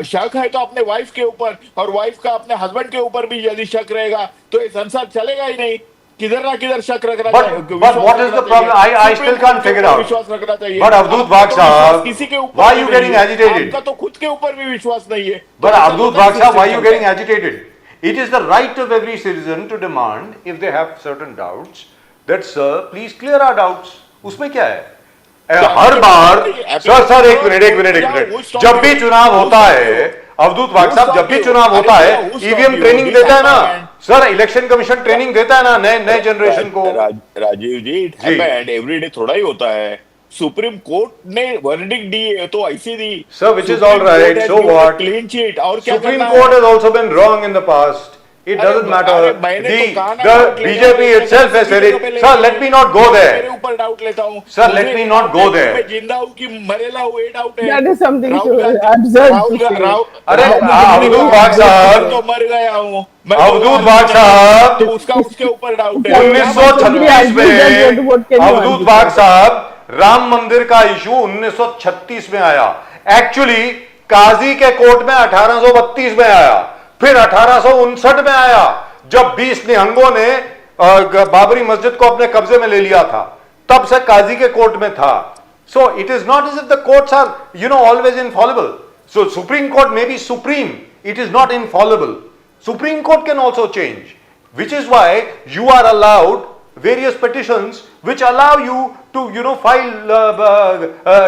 शक है तो अपने वाइफ के ऊपर, और वाइफ का अपने हस्बैंड के ऊपर भी यदि शक रहेगा तो ये संसद चलेगा ही नहीं। किधर ना किधर शक रखना चाहिए। But what is the problem? I still can't figure out. विश्वास रखना चाहिए। But अवधूत वाघ साहब, किसी के ऊपर why you getting agitated? आपका तो खुद के ऊपर भी विश्वास नहीं है। But अवधूत वाघ साहब, why you getting agitated? It is the right of every citizen to demand, if they have certain doubts, that sir, please clear our doubts. उसमें क्या है? हर बार सर एक मिनट, जब भी चुनाव होता है अवधूत वाघ साहब, जब भी चुनाव होता है ईवीएम ट्रेनिंग देता है ना सर, इलेक्शन कमीशन ट्रेनिंग देता है ना नए जनरेशन को। Rajiv ji, it happened everyday, थोड़ा ही होता है। सुप्रीम कोर्ट ने वर्डिक्ट दी है तो ऐसी दी sir, which is all right, so what? Clean chit, और क्या Supreme Court has also been wrong in the past. It doesn't matter. The BJP itself has said it. Sir, let me not go there. मेरे ऊपर डाउट लेता हूँ। Sir, let me not go there. मैं जिंदा हूँ कि मरेला हूँ, ये डाउट है। That is something absurd. अरे अवधूत वाघ साहब, तो मर गया हूँ अवधूत वाघ साहब, तो उसका उसके ऊपर डाउट है। 1936 में अवधूत वाघ साहब राम मंदिर का इशू 1936 में आया। एक्चुअली काजी के कोर्ट में 1832 में आया, फिर 1859 में आया जब 20 निहंगों ने बाबरी मस्जिद को अपने कब्जे में ले लिया था, तब से काजी के कोर्ट में था। So it is not as if the courts are always infallible. So supreme court may be supreme, it is not infallible. Supreme Court can also change, which is why you are allowed various petitions which allow you to file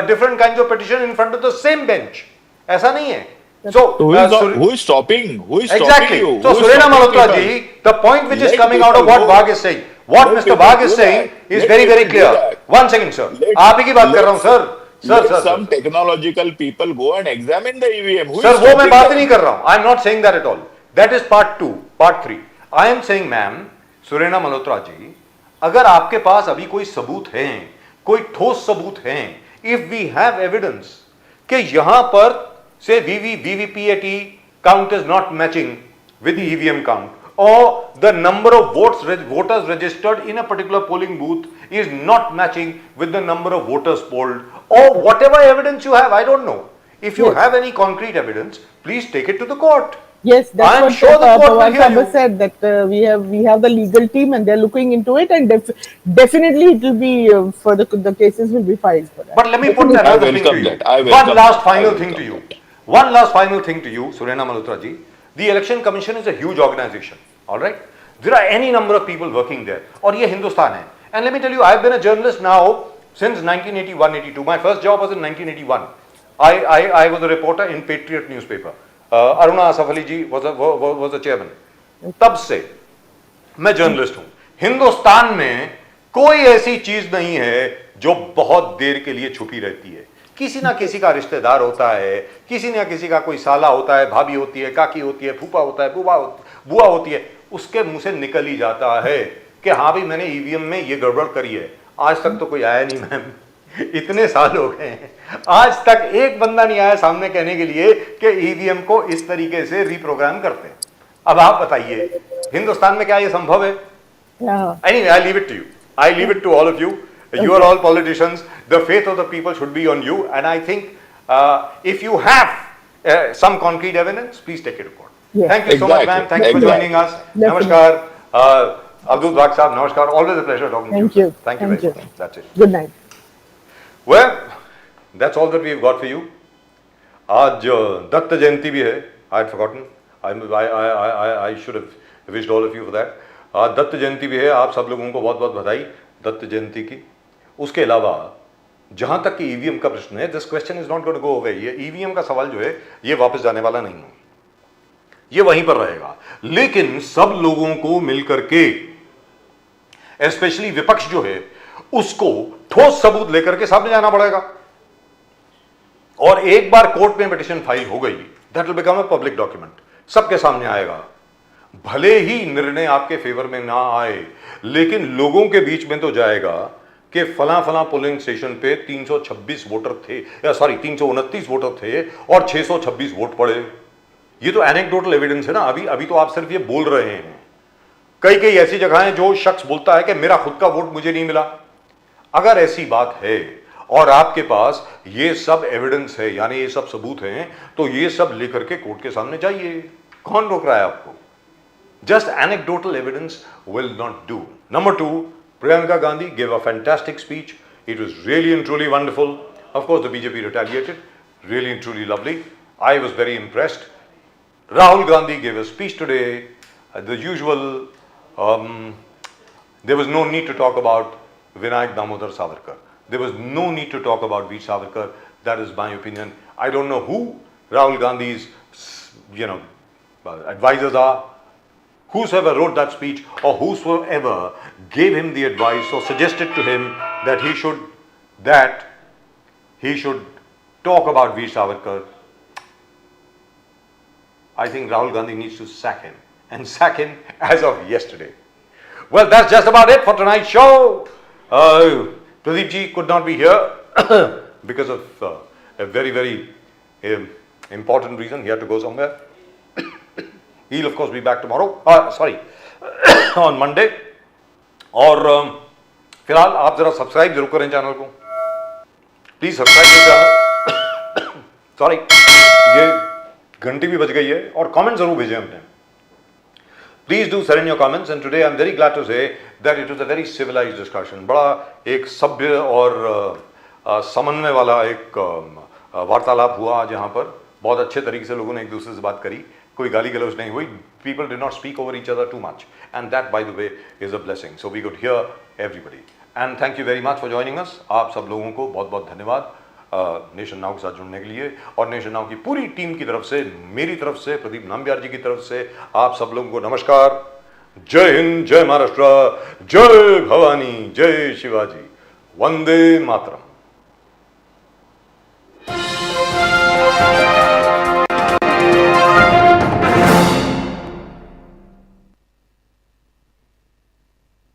different kinds of petition in front of the same bench. ऐसा नहीं है. So who is stopping? Who is exactly. stopping you? So Surena Malhotra ji, the point which is coming out of what Wagh is saying, what Mr. Wagh is saying is very very clear. One second sir, आप ही की बात कर रहा हूं sir. Let some technological people go and examine the EVM. Sir, वो मैं बात ही नहीं कर रहा हूं. I am not saying that at all. That is part 2, part 3. I am saying, ma'am, सुरेना Malhotra जी, अगर आपके पास अभी कोई सबूत हैं, कोई ठोस सबूत हैं, if we have evidence कि यहां पर say VVPAT count is not matching with the EVM count, or the number of voters registered in a particular polling booth is not matching with the number of voters polled, or whatever evidence you have, I don't know. If you have any concrete evidence, please take it to the court. Yes, that's I am what sure the court will Pawar hear you. Saab said, that we have the legal team and they're looking into it, and definitely it will be for the cases will be filed for that. But let me put another thing to you. One last final thing to you. One last final thing to you, Surena Malhotra ji. The Election Commission is a huge organization. All right, there are any number of people working there, और ये हिंदुस्तान है. And let me tell you, I've been a journalist now since 1981-82. My first job was in 1981. I was a reporter in Patriot newspaper. Aruna Asaf Ali ji was the chairman. तब से मैं जर्नलिस्ट हूं. हिंदुस्तान में कोई ऐसी चीज नहीं है जो बहुत देर के लिए छुपी रहती है. किसी ना किसी का रिश्तेदार होता है, किसी ना किसी का कोई साला होता है, भाभी होती है, काकी होती है, फूफा होता है, बुआ होती है, उसके मुंह से निकल ही जाता है कि हाँ भाई मैंने ईवीएम में ये गड़बड़ करी है. आज तक तो कोई आया नहीं मैम, इतने साल हो गए हैं, आज तक एक बंदा नहीं आया सामने कहने के लिए कि ईवीएम को इस तरीके से रीप्रोग्राम करते हैं. अब आप बताइए हिंदुस्तान में क्या ये संभव है? Anyway, I leave it to you. I leave it to all of you. You are all politicians. The faith of the people should be on you. And I think if you have some concrete evidence, please take it to court. Yes. Thank you so much, ma'am. Thank you for joining us. Namaskar. Abdul Baq Saab, namaskar. Always a pleasure talking Thank to you. you. Thank you very much. That's it. Good night. Well, that's all that we've got for you. आज दत्त जयंती भी है. I had forgotten. I should have wished all of you for that. आज दत्त जयंती भी है. आप सब लोगों को बहुत बहुत बधाई दत्त जयंती की. उसके अलावा जहां तक कि ईवीएम का प्रश्न है, this question is not going to go away. ये ईवीएम का सवाल जो है ये वापस जाने वाला नहीं है, ये वहीं पर रहेगा. लेकिन सब लोगों को मिलकर के, स्पेशली विपक्ष जो है, उसको ठोस सबूत लेकर के सामने जाना पड़ेगा. और एक बार कोर्ट में पिटीशन फाइल हो गई, that will become a public document, सबके सामने आएगा. भले ही निर्णय आपके फेवर में ना आए, लेकिन लोगों के बीच में तो जाएगा कि फला फला पोलिंग स्टेशन पे 326 वोटर थे, या सॉरी 329 वोटर थे और 626 वोट पड़े. ये तो एनेक्डोटल एविडेंस है ना. अभी तो आप सिर्फ ये बोल रहे हैं. कई कई ऐसी जगह हैं जो शख्स बोलता है कि मेरा खुद का वोट मुझे नहीं मिला. अगर ऐसी बात है और आपके पास ये सब एविडेंस है, यानी ये सब सबूत हैं, तो ये सब लेकर के कोर्ट के सामने जाइए. कौन रोक रहा है आपको? Just anecdotal evidence will not do. Number 2, Priyanka Gandhi gave a fantastic speech. It was really and truly wonderful. Of course, the BJP retaliated. Really and truly lovely. I was very impressed. Rahul Gandhi gave a speech today. The usual, there was no need to talk about Vinayak Damodar Savarkar. There was no need to talk about Veer Savarkar. That is my opinion. I don't know who Rahul Gandhi's, advisors are. Whosoever wrote that speech or whosoever gave him the advice or suggested to him that he should talk about Veer Savarkar, I think Rahul Gandhi needs to sack him, and sack him as of yesterday. Well, that's just about it for tonight's show. Pradeep ji could not be here because of a very, very important reason. He had to go somewhere. He'll of course be back tomorrow. On Monday. और फिलहाल आप जरा सब्सक्राइब जरूर करें चैनल को. प्लीज सब्सक्राइब करें. सॉरी, ये घंटी भी बज गई है. और कमेंट जरूर भेजें अपने. Please do send your comments. And today I am very glad to say that it was a very civilised discussion. बड़ा एक सभ्य और समन्वय वाला एक वार्तालाप हुआ, जहां पर बहुत अच्छे तरीके से लोगों ने एक दूसरे से बात करी. कोई गाली गलौज नहीं हुई. People did not speak over each other too much, and that, by the way, is a blessing. So we could hear everybody. And thank you very much for joining us. आप सब लोगों को बहुत बहुत धन्यवाद नेशन नाउ के साथ जुड़ने के लिए. और नेशन नाउ की पूरी टीम की तरफ से, मेरी तरफ से, प्रदीप नाम्बियार जी की तरफ से आप सब लोगों को नमस्कार. जय हिंद, जय महाराष्ट्र, जय भवानी, जय शिवाजी, वंदे मातरम.